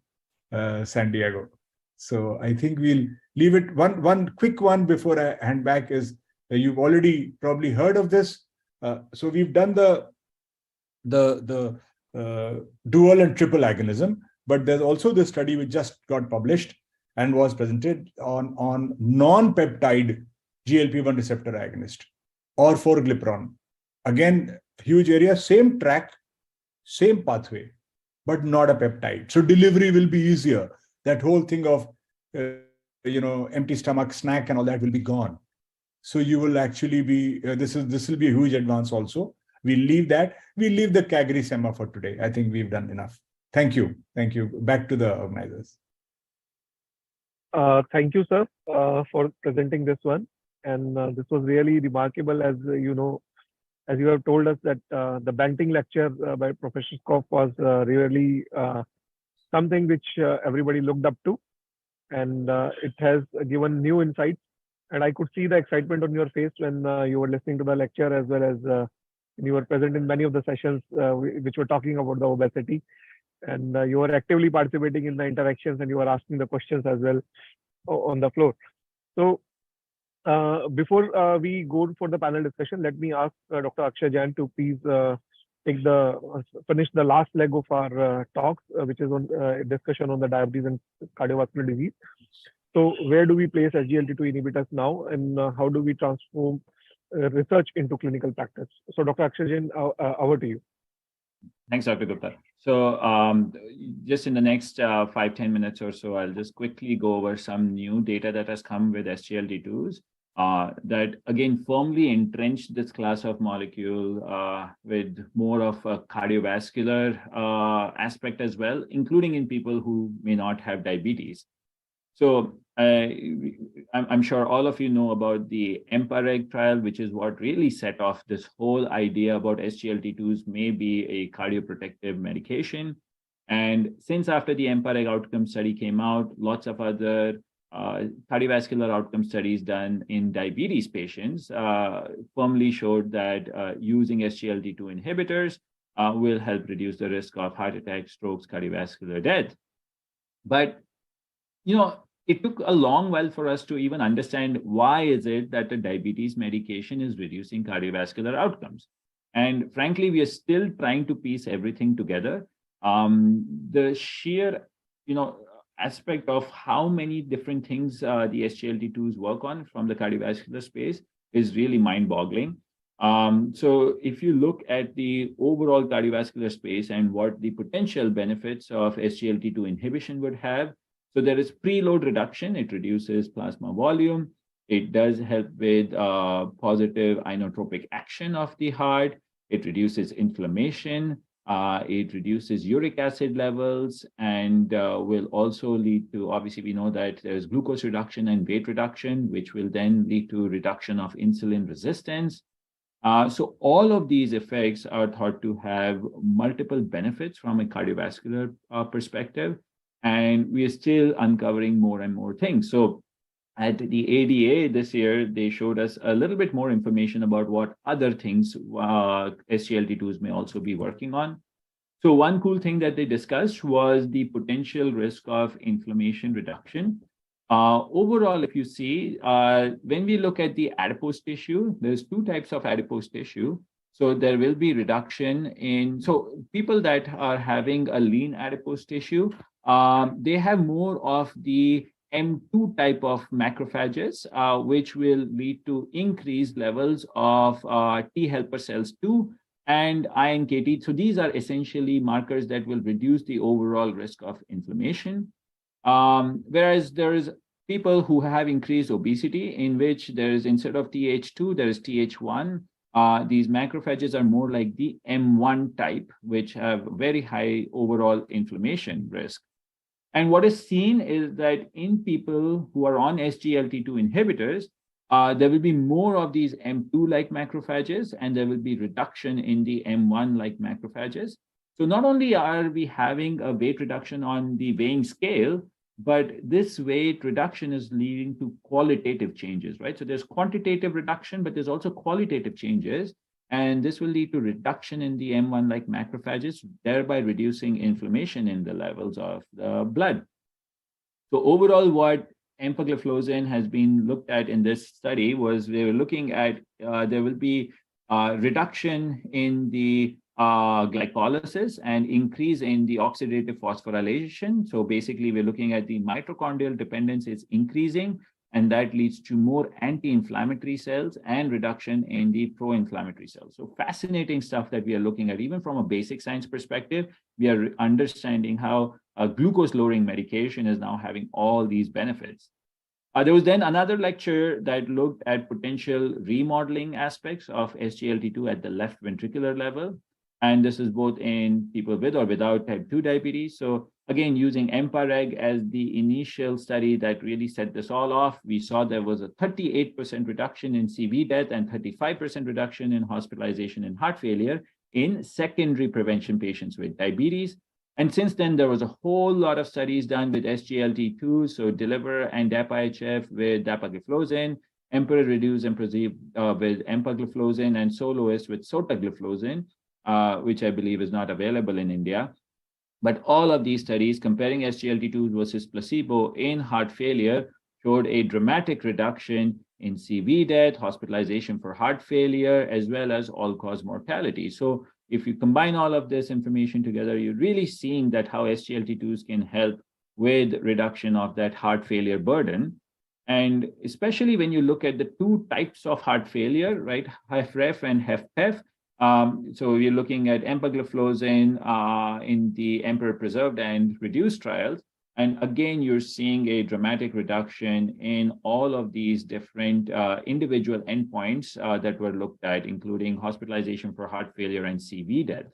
San Diego. So I think we'll leave it. One quick one before I hand back is, you've already probably heard of this. So we've done the dual and triple agonism, but there's also this study which just got published and was presented on non-peptide GLP-1 receptor agonist or forglipron. Again, huge area, same track, same pathway, but not a peptide. So delivery will be easier. That whole thing of, empty stomach snack and all that will be gone. So you will actually be, this will be a huge advance also. We'll leave that. We'll leave the CagriSema for today. I think we've done enough. Thank you. Thank you. Back to the organizers. Thank you, sir, for presenting this one. And this was really remarkable, as as you have told us that the Banting lecture by Professor Koff was really something which everybody looked up to. And it has given new insights. And I could see the excitement on your face when you were listening to the lecture, as well as you were present in many of the sessions which were talking about the obesity. And you were actively participating in the interactions, and you were asking the questions as well on the floor. So before we go for the panel discussion, let me ask Dr. Akshay Jain to please finish the last leg of our talks, which is on discussion on the diabetes and cardiovascular disease. So where do we place SGLT2 inhibitors now, and how do we transform research into clinical practice? So Dr. Akshay Jain, over to you. Thanks, Dr. Gupta. So just in the next 5-10 minutes or so, I'll just quickly go over some new data that has come with SGLT2s. that again firmly entrenched this class of molecule with more of a cardiovascular aspect as well, including in people who may not have diabetes. So I'm sure all of you know about the EMPA-REG trial, which is what really set off this whole idea about SGLT2s may be a cardioprotective medication. And since after the EMPA-REG outcome study came out, lots of other cardiovascular outcome studies done in diabetes patients firmly showed that using SGLT2 inhibitors will help reduce the risk of heart attack, strokes, cardiovascular death. But, it took a long while for us to even understand why is it that the diabetes medication is reducing cardiovascular outcomes. And frankly, we are still trying to piece everything together. The sheer, aspect of how many different things the SGLT2s work on from the cardiovascular space is really mind-boggling. So if you look at the overall cardiovascular space and what the potential benefits of SGLT2 inhibition would have, so there is preload reduction. It reduces plasma volume. It does help with positive inotropic action of the heart. It reduces inflammation. It reduces uric acid levels and will also lead to, obviously, we know that there's glucose reduction and weight reduction, which will then lead to reduction of insulin resistance. So all of these effects are thought to have multiple benefits from a cardiovascular perspective. And we are still uncovering more and more things. So at the ADA this year, they showed us a little bit more information about what other things SGLT2s may also be working on. So one cool thing that they discussed was the potential risk of inflammation reduction. Overall, if you see, when we look at the adipose tissue, there's two types of adipose tissue. So there will be reduction in, so people that are having a lean adipose tissue, they have more of the M2 type of macrophages, which will lead to increased levels of T helper cells 2 and iNKT. So these are essentially markers that will reduce the overall risk of inflammation. Whereas there is people who have increased obesity in which there is, instead of TH2, there is TH1. These macrophages are more like the M1 type, which have very high overall inflammation risk. And what is seen is that in people who are on SGLT2 inhibitors, there will be more of these M2-like macrophages, and there will be reduction in the M1-like macrophages. So not only are we having a weight reduction on the weighing scale, but this weight reduction is leading to qualitative changes, right? So there's quantitative reduction, but there's also qualitative changes. And this will lead to reduction in the M1-like macrophages, thereby reducing inflammation in the levels of the blood. So overall, what empagliflozin has been looked at in this study was they were looking at, there will be reduction in the glycolysis and increase in the oxidative phosphorylation. So basically, we're looking at the mitochondrial dependence is increasing, and that leads to more anti-inflammatory cells and reduction in the pro-inflammatory cells. So fascinating stuff that we are looking at. Even from a basic science perspective, we are understanding how a glucose-lowering medication is now having all these benefits. There was then another lecture that looked at potential remodeling aspects of SGLT2 at the left ventricular level. And this is both in people with or without type 2 diabetes. So again, using EMPA-REG as the initial study that really set this all off, we saw there was a 38% reduction in CV death and 35% reduction in hospitalization and heart failure in secondary prevention patients with diabetes. And since then, there was a whole lot of studies done with SGLT2, so DELIVER and DAPA-HF with dapagliflozin, EMPEROR-Reduce with empagliflozin, and SOLOIST with sotagliflozin, which I believe is not available in India. But all of these studies comparing SGLT2 versus placebo in heart failure showed a dramatic reduction in CV death, hospitalization for heart failure, as well as all-cause mortality. So if you combine all of this information together, you're really seeing that how SGLT2s can help with reduction of that heart failure burden. And especially when you look at the two types of heart failure, right, HFrEF and HFpEF. So we're looking at empagliflozin in the EMPEROR preserved and reduced trials. And again, you're seeing a dramatic reduction in all of these different individual endpoints that were looked at, including hospitalization for heart failure and CV death.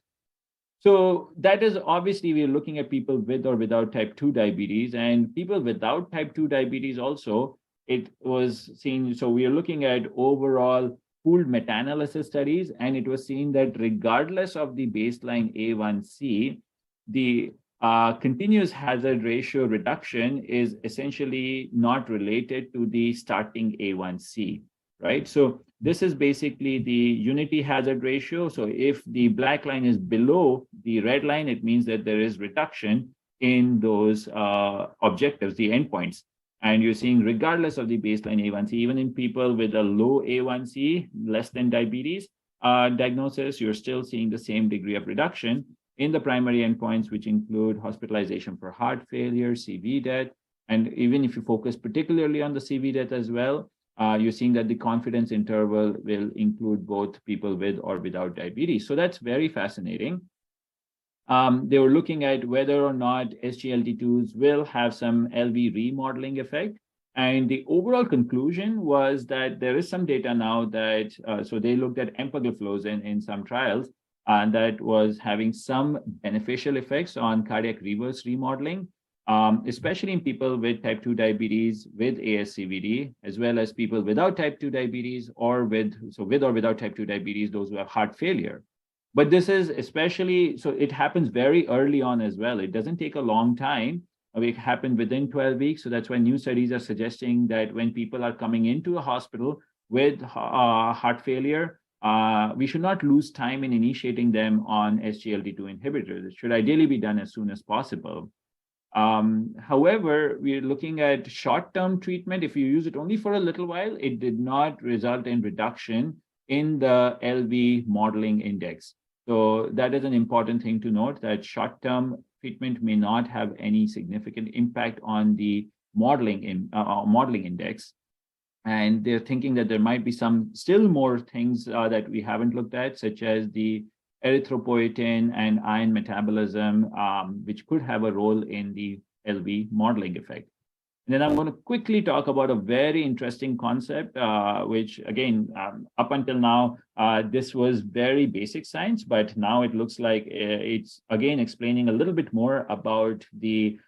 So that is obviously, we're looking at people with or without type 2 diabetes, and people without type 2 diabetes also, it was seen. So we are looking at overall pooled meta-analysis studies, and it was seen that regardless of the baseline A1C, the continuous hazard ratio reduction is essentially not related to the starting A1C, right? So this is basically the unity hazard ratio. So if the black line is below the red line, it means that there is reduction in those objectives, the endpoints. And you're seeing regardless of the baseline A1C, even in people with a low A1C, less than diabetes diagnosis, you're still seeing the same degree of reduction in the primary endpoints, which include hospitalization for heart failure, CV death. And even if you focus particularly on the CV death as well, you're seeing that the confidence interval will include both people with or without diabetes. So that's very fascinating. They were looking at whether or not SGLT2s will have some LV remodeling effect. And the overall conclusion was that there is some data now that, so they looked at empagliflozin in some trials, and that was having some beneficial effects on cardiac reverse remodeling, especially in people with type 2 diabetes with ASCVD, as well as people without type 2 diabetes or with or without type 2 diabetes, those who have heart failure. But this is especially, so it happens very early on as well. It doesn't take a long time. It happened within 12 weeks. So that's why new studies are suggesting that when people are coming into a hospital with heart failure, we should not lose time in initiating them on SGLT2 inhibitors. It should ideally be done as soon as possible. However, we're looking at short-term treatment. If you use it only for a little while, it did not result in reduction in the LV modeling index. So that is an important thing to note, that short-term treatment may not have any significant impact on the modeling index. And they're thinking that there might be some still more things that we haven't looked at, such as the erythropoietin and iron metabolism, which could have a role in the LV modeling effect. And then I'm going to quickly talk about a very interesting concept, which again, up until now, this was very basic science, but now it looks like it's again explaining a little bit more about the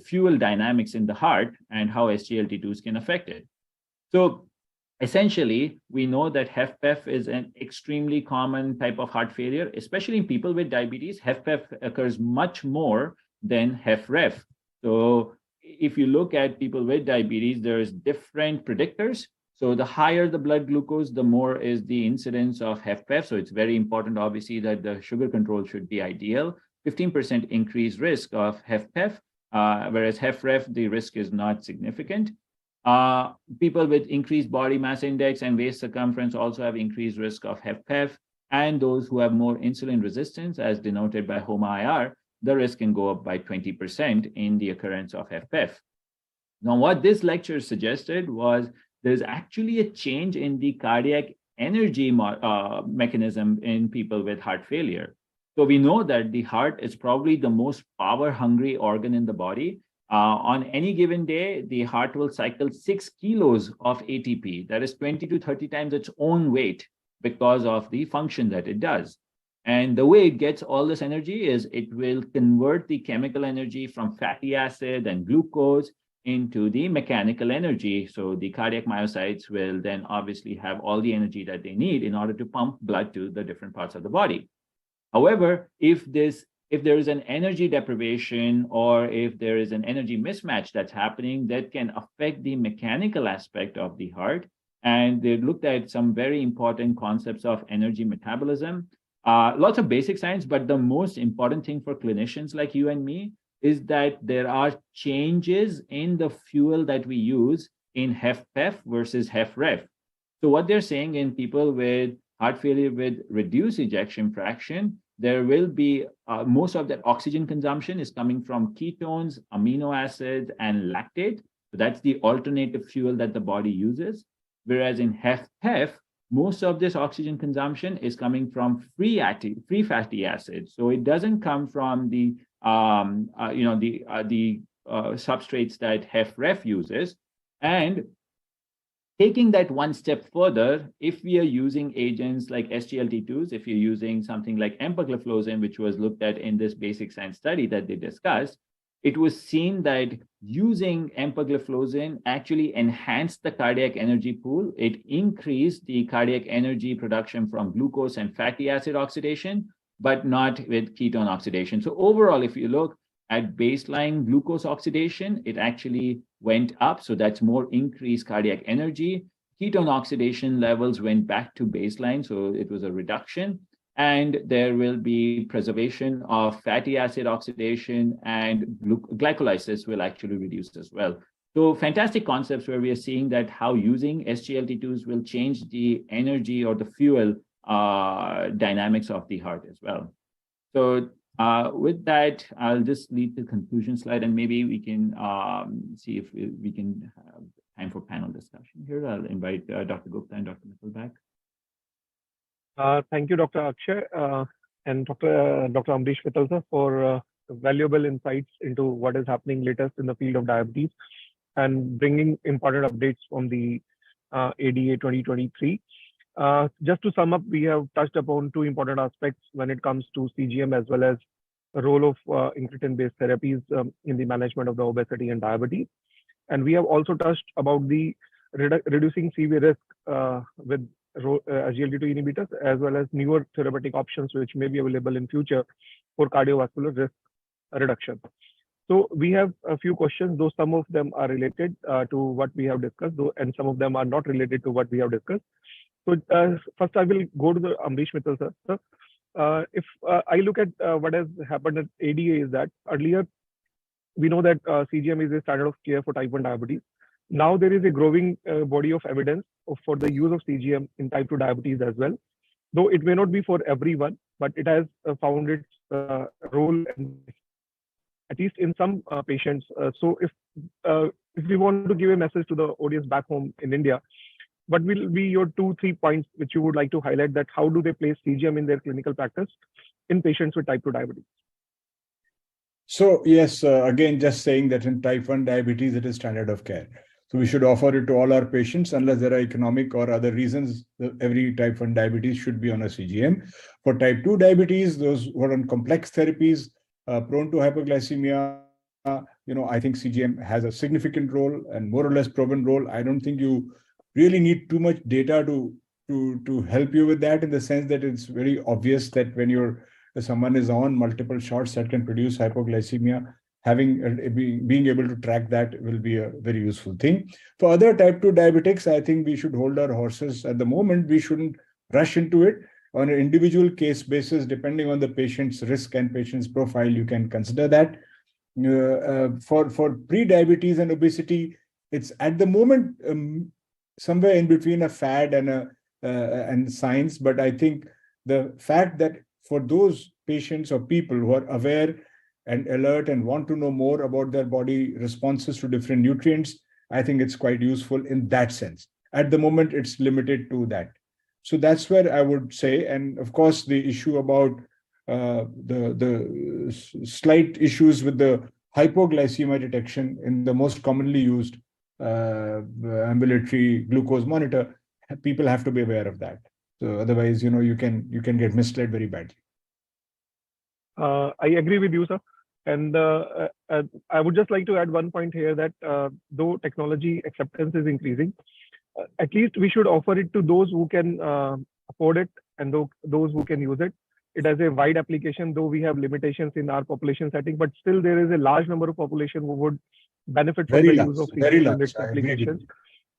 fuel dynamics in the heart and how SGLT2s can affect it. So essentially, we know that HFpEF is an extremely common type of heart failure, especially in people with diabetes. HFpEF occurs much more than HFrEF. So if you look at people with diabetes, there's different predictors. So the higher the blood glucose, the more is the incidence of HFpEF. So it's very important, obviously, that the sugar control should be ideal. 15% increased risk of HFpEF, whereas HFrEF, the risk is not significant. People with increased body mass index and waist circumference also have increased risk of HFpEF. And those who have more insulin resistance, as denoted by HOMA-IR, the risk can go up by 20% in the occurrence of HFpEF. Now, what this lecture suggested was there's actually a change in the cardiac energy mechanism in people with heart failure. So we know that the heart is probably the most power-hungry organ in the body. On any given day, the heart will cycle 6 kilos of ATP. That is 20 to 30 times its own weight because of the function that it does. And the way it gets all this energy is it will convert the chemical energy from fatty acid and glucose into the mechanical energy. So the cardiac myocytes will then obviously have all the energy that they need in order to pump blood to the different parts of the body. However, if there is an energy deprivation or if there is an energy mismatch that's happening, that can affect the mechanical aspect of the heart. And they looked at some very important concepts of energy metabolism. Lots of basic science, but the most important thing for clinicians like you and me is that there are changes in the fuel that we use in HFpEF versus HFrEF. So what they're saying in people with heart failure with reduced ejection fraction, there will be most of that oxygen consumption is coming from ketones, amino acids, and lactate. So that's the alternative fuel that the body uses. Whereas in HFpEF, most of this oxygen consumption is coming from free fatty acids. So it doesn't come from the the substrates that HFrEF uses. And taking that one step further, if we are using agents like SGLT2s, if you're using something like empagliflozin, which was looked at in this basic science study that they discussed, it was seen that using empagliflozin actually enhanced the cardiac energy pool. It increased the cardiac energy production from glucose and fatty acid oxidation, but not with ketone oxidation. So overall, if you look at baseline glucose oxidation, it actually went up. So that's more increased cardiac energy. Ketone oxidation levels went back to baseline. So it was a reduction. And there will be preservation of fatty acid oxidation, and glycolysis will actually reduce as well. So fantastic concepts where we are seeing that how using SGLT2s will change the energy or the fuel dynamics of the heart as well. So with that, I'll just lead the conclusion slide, and maybe we can see if we can have time for panel discussion here. I'll invite Dr. Gupta and Dr. Mithal back. Thank you, Dr. Akshay and Dr. Ambrish Mithal, sir, for valuable insights into what is happening latest in the field of diabetes and bringing important updates from the ADA 2023. Just to sum up, we have touched upon two important aspects when it comes to CGM, as well as the role of incretin-based therapies in the management of the obesity and diabetes. And we have also touched about the reducing CV risk with SGLT2 inhibitors, as well as newer therapeutic options which may be available in future for cardiovascular risk reduction. So we have a few questions, though some of them are related to what we have discussed, and some of them are not related to what we have discussed. So first I will go to the Ambrish Mithal, sir. If I look at what has happened at ADA, is that earlier we know that CGM is a standard of care for type 1 diabetes. Now there is a growing body of evidence for the use of CGM in type 2 diabetes as well. Though it may not be for everyone, but it has found its role, at least in some patients. So if we want to give a message to the audience back home in India, what will be your 2-3 points which you would like to highlight, that how do they place CGM in their clinical practice in patients with type 2 diabetes? So yes, again, just saying that in type 1 diabetes, it is standard of care. So we should offer it to all our patients, unless there are economic or other reasons. Every type 1 diabetes should be on a CGM. For type 2 diabetes, those who are on complex therapies, prone to hypoglycemia, I think CGM has a significant role and more or less proven role. I don't think you really need too much data to help you with that, in the sense that it's very obvious that when someone is on multiple shots that can produce hypoglycemia, being able to track that will be a very useful thing. For other type 2 diabetics, I think we should hold our horses at the moment. We shouldn't rush into it. On an individual case basis, depending on the patient's risk and patient's profile, you can consider that. For pre-diabetes and obesity, it's at the moment somewhere in between a fad and science. But I think the fact that for those patients or people who are aware and alert and want to know more about their body responses to different nutrients, I think it's quite useful in that sense. At the moment, it's limited to that. So that's where I would say. And of course, the issue about the slight issues with the hypoglycemia detection in the most commonly used ambulatory glucose monitor, people have to be aware of that. So otherwise, you can get misled very badly. I agree with you, sir. And I would just like to add one point here, that though technology acceptance is increasing, at least we should offer it to those who can afford it, and those who can use it. It has a wide application, though we have limitations in our population setting, but still there is a large number of population who would benefit from the use of CGM in its applications.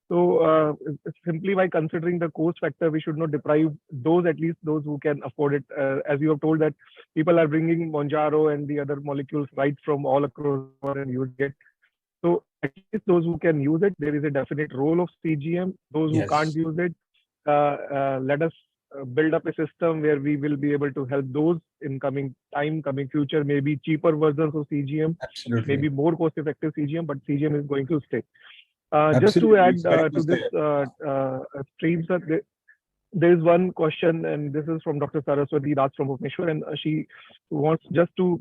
So simply by considering the cost factor, we should not deprive those, at least those who can afford it. As you have told that people are bringing Monjaro and the other molecules right from all across and using it. So at least those who can use it, there is a definite role of CGM. Those who can't use it, let us build up a system where we will be able to help those in coming future, maybe cheaper versions of CGM, maybe more cost-effective CGM, but CGM is going to stay. Just to add to this stream, sir, there is one question, and this is from Dr. Saraswati Das from Bhubaneswar, and she wants just to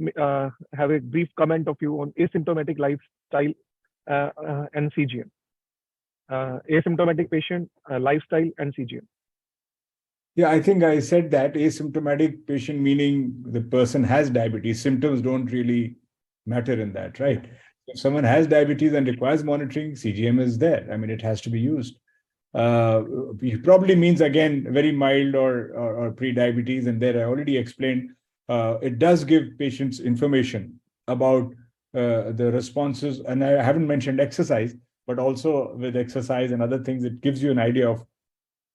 have a brief comment of you on asymptomatic lifestyle and CGM. Asymptomatic patient, lifestyle, and CGM. Yeah, I think I said that asymptomatic patient, meaning the person has diabetes. Symptoms don't really matter in that, right? If someone has diabetes and requires monitoring, CGM is there. I mean, it has to be used. It probably means, again, very mild or pre-diabetes. And there I already explained, it does give patients information about the responses. And I haven't mentioned exercise, but also with exercise and other things, it gives you an idea of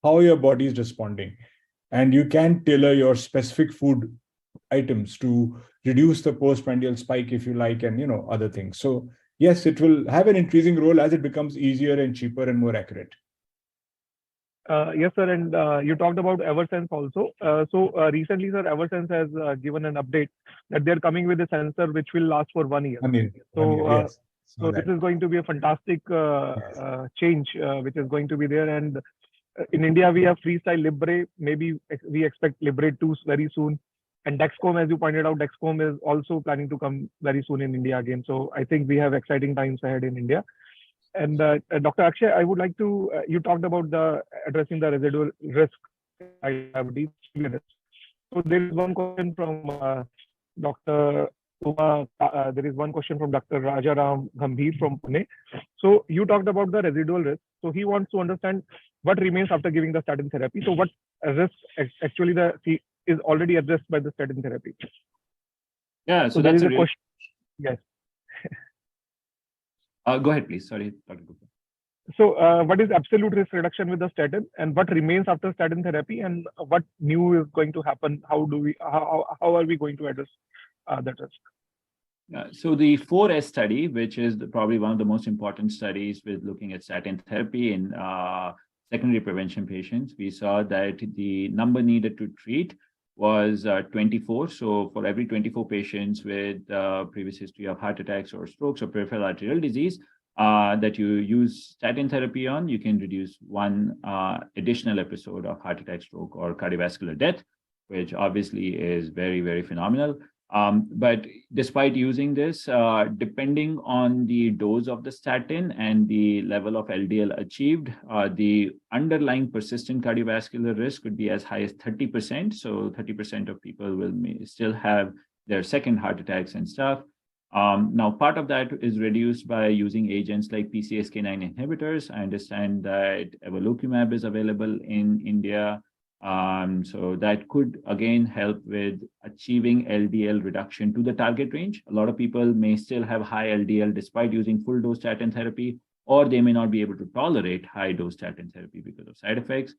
how your body is responding. And you can tailor your specific food items to reduce the postprandial spike, if you like, and other things. So yes, it will have an increasing role as it becomes easier and cheaper and more accurate. Yes, sir. And you talked about Eversense also. Recently, sir, Eversense has given an update that they're coming with a sensor which will last for 1 year. Yes. So this is going to be a fantastic change which is going to be there. And in India, we have Freestyle Libre. Maybe we expect Libre 2 very soon. And Dexcom, as you pointed out, Dexcom is also planning to come very soon in India again. So I think we have exciting times ahead in India. And Dr. Akshay, I would like to, you talked about addressing the residual risk diabetes. So there is one question from Dr. Uma, there is one question from Dr. Rajaram Gambhir from Pune. So you talked about the residual risk. So he wants to understand what remains after giving the statin therapy. So what risk actually is already addressed by the statin therapy? Yeah, so that's a question. Yes. Go ahead, please. Sorry, Dr. Gupta. So what is absolute risk reduction with the statin, and what remains after statin therapy, and what new is going to happen? How are we going to address that risk? So the 4S study, which is probably one of the most important studies with looking at statin therapy in secondary prevention patients, we saw that the number needed to treat was 24. So for every 24 patients with previous history of heart attacks or strokes or peripheral arterial disease that you use statin therapy on, you can reduce one additional episode of heart attack, stroke, or cardiovascular death, which obviously is very, very phenomenal. But despite using this, depending on the dose of the statin and the level of LDL achieved, the underlying persistent cardiovascular risk could be as high as 30%. So 30% of people will still have their second heart attacks and stuff. Now, part of that is reduced by using agents like PCSK9 inhibitors. I understand that evolocumab is available in India. So that could again help with achieving LDL reduction to the target range. A lot of people may still have high LDL despite using full dose statin therapy, or they may not be able to tolerate high dose statin therapy because of side effects.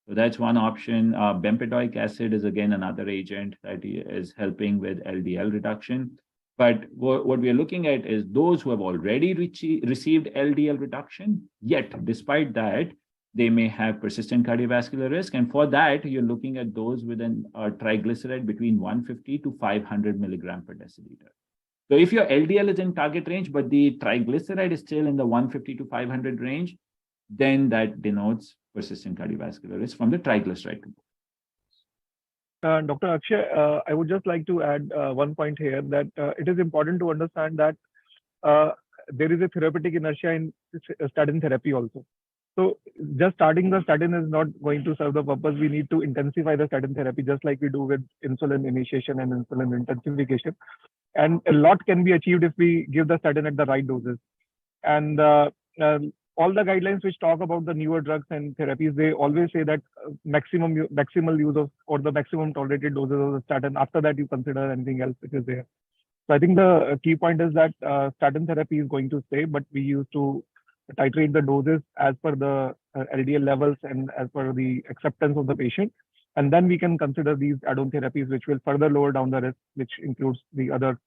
So that's one option. Bempedoic acid is again another agent that is helping with LDL reduction. But what we are looking at is those who have already received LDL reduction, yet despite that, they may have persistent cardiovascular risk. And for that, you're looking at those with a triglyceride between 150 to 500 milligram per deciliter. So if your LDL is in target range, but the triglyceride is still in the 150 to 500 range, then that denotes persistent cardiovascular risk from the triglyceride. Dr. Akshay, I would just like to add one point here that it is important to understand that there is a therapeutic inertia in statin therapy also. So just starting the statin is not going to serve the purpose. We need to intensify the statin therapy just like we do with insulin initiation and insulin intensification. And a lot can be achieved if we give the statin at the right doses. And all the guidelines which talk about the newer drugs and therapies, they always say that maximal use of or the maximum tolerated doses of the statin. After that, you consider anything else which is there. So I think the key point is that statin therapy is going to stay, but we used to titrate the doses as per the LDL levels and as per the acceptance of the patient. And then we can consider these add-on therapies, which will further lower down the risk, which includes the other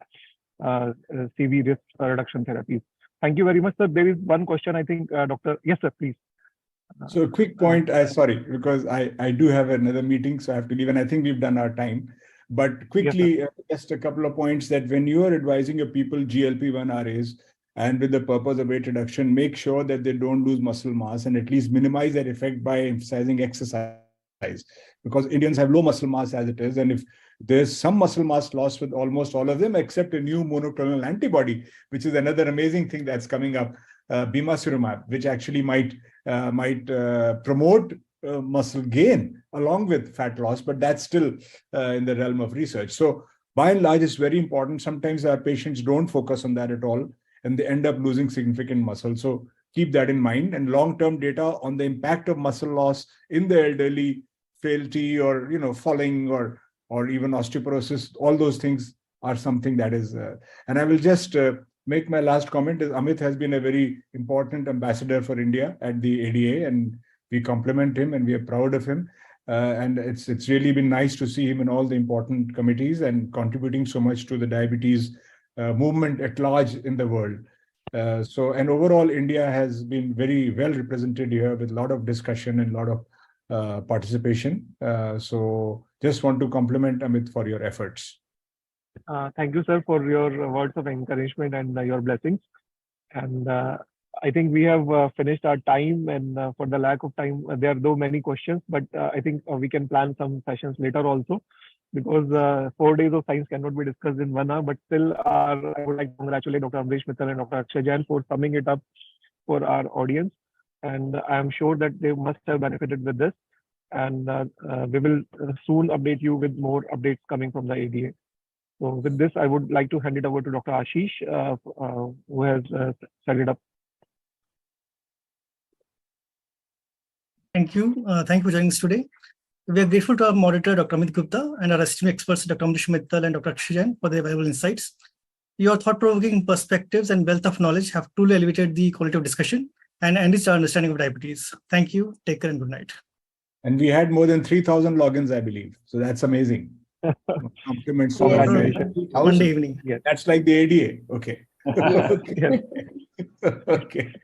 CV risk reduction therapies. Thank you very much, sir. There is one question, I think, Doctor. Yes, sir, please. So a quick point, sorry, because I do have another meeting, so I have to leave, and I think we've done our time. But quickly, yes, just a couple of points that when you are advising your people GLP-1 RAs, and with the purpose of weight reduction, make sure that they don't lose muscle mass and at least minimize that effect by emphasizing exercise. because Indians have low muscle mass as it is. And if there's some muscle mass loss with almost all of them, except a new monoclonal antibody, which is another amazing thing that's coming up, bimasurumab, which actually might promote muscle gain along with fat loss, but that's still in the realm of research. So by and large, it's very important. Sometimes our patients don't focus on that at all, and they end up losing significant muscle. So keep that in mind. And long-term data on the impact of muscle loss in the elderly, frailty, or falling, or even osteoporosis, all those things are something that is. And I will just make my last comment. Is Amit has been a very important ambassador for India at the ADA, and we compliment him and we are proud of him. And it's really been nice to see him in all the important committees and contributing so much to the diabetes movement at large in the world. And overall, India has been very well represented here with a lot of discussion and a lot of participation. So just want to compliment Amit for your efforts. Thank you, sir, for your words of encouragement and your blessings. And I think we have finished our time, and for the lack of time, there are though many questions, but I think we can plan some sessions later also, because 4 days of science cannot be discussed in 1 hour. But still, I would like to congratulate Dr. Ambrish Mithal and Dr. Akshay Jain for summing it up for our audience. And I am sure that they must have benefited with this. And we will soon update you with more updates coming from the ADA. So with this, I would like to hand it over to Dr. Ashish, who has set it up. Thank you. Thank you for joining us today. We are grateful to our moderator, Dr. Amit Gupta, and our esteemed experts, Dr. Ambrish Mithal and Dr. Akshay Jain, for their valuable insights. Your thought-provoking perspectives and wealth of knowledge have truly elevated the quality of discussion and enriched our understanding of diabetes. Thank you. Take care and good night. And we had more than 3,000 logins, I believe. So that's amazing. Compliments to Monday evening. That's like the ADA. Okay. Yes. Okay.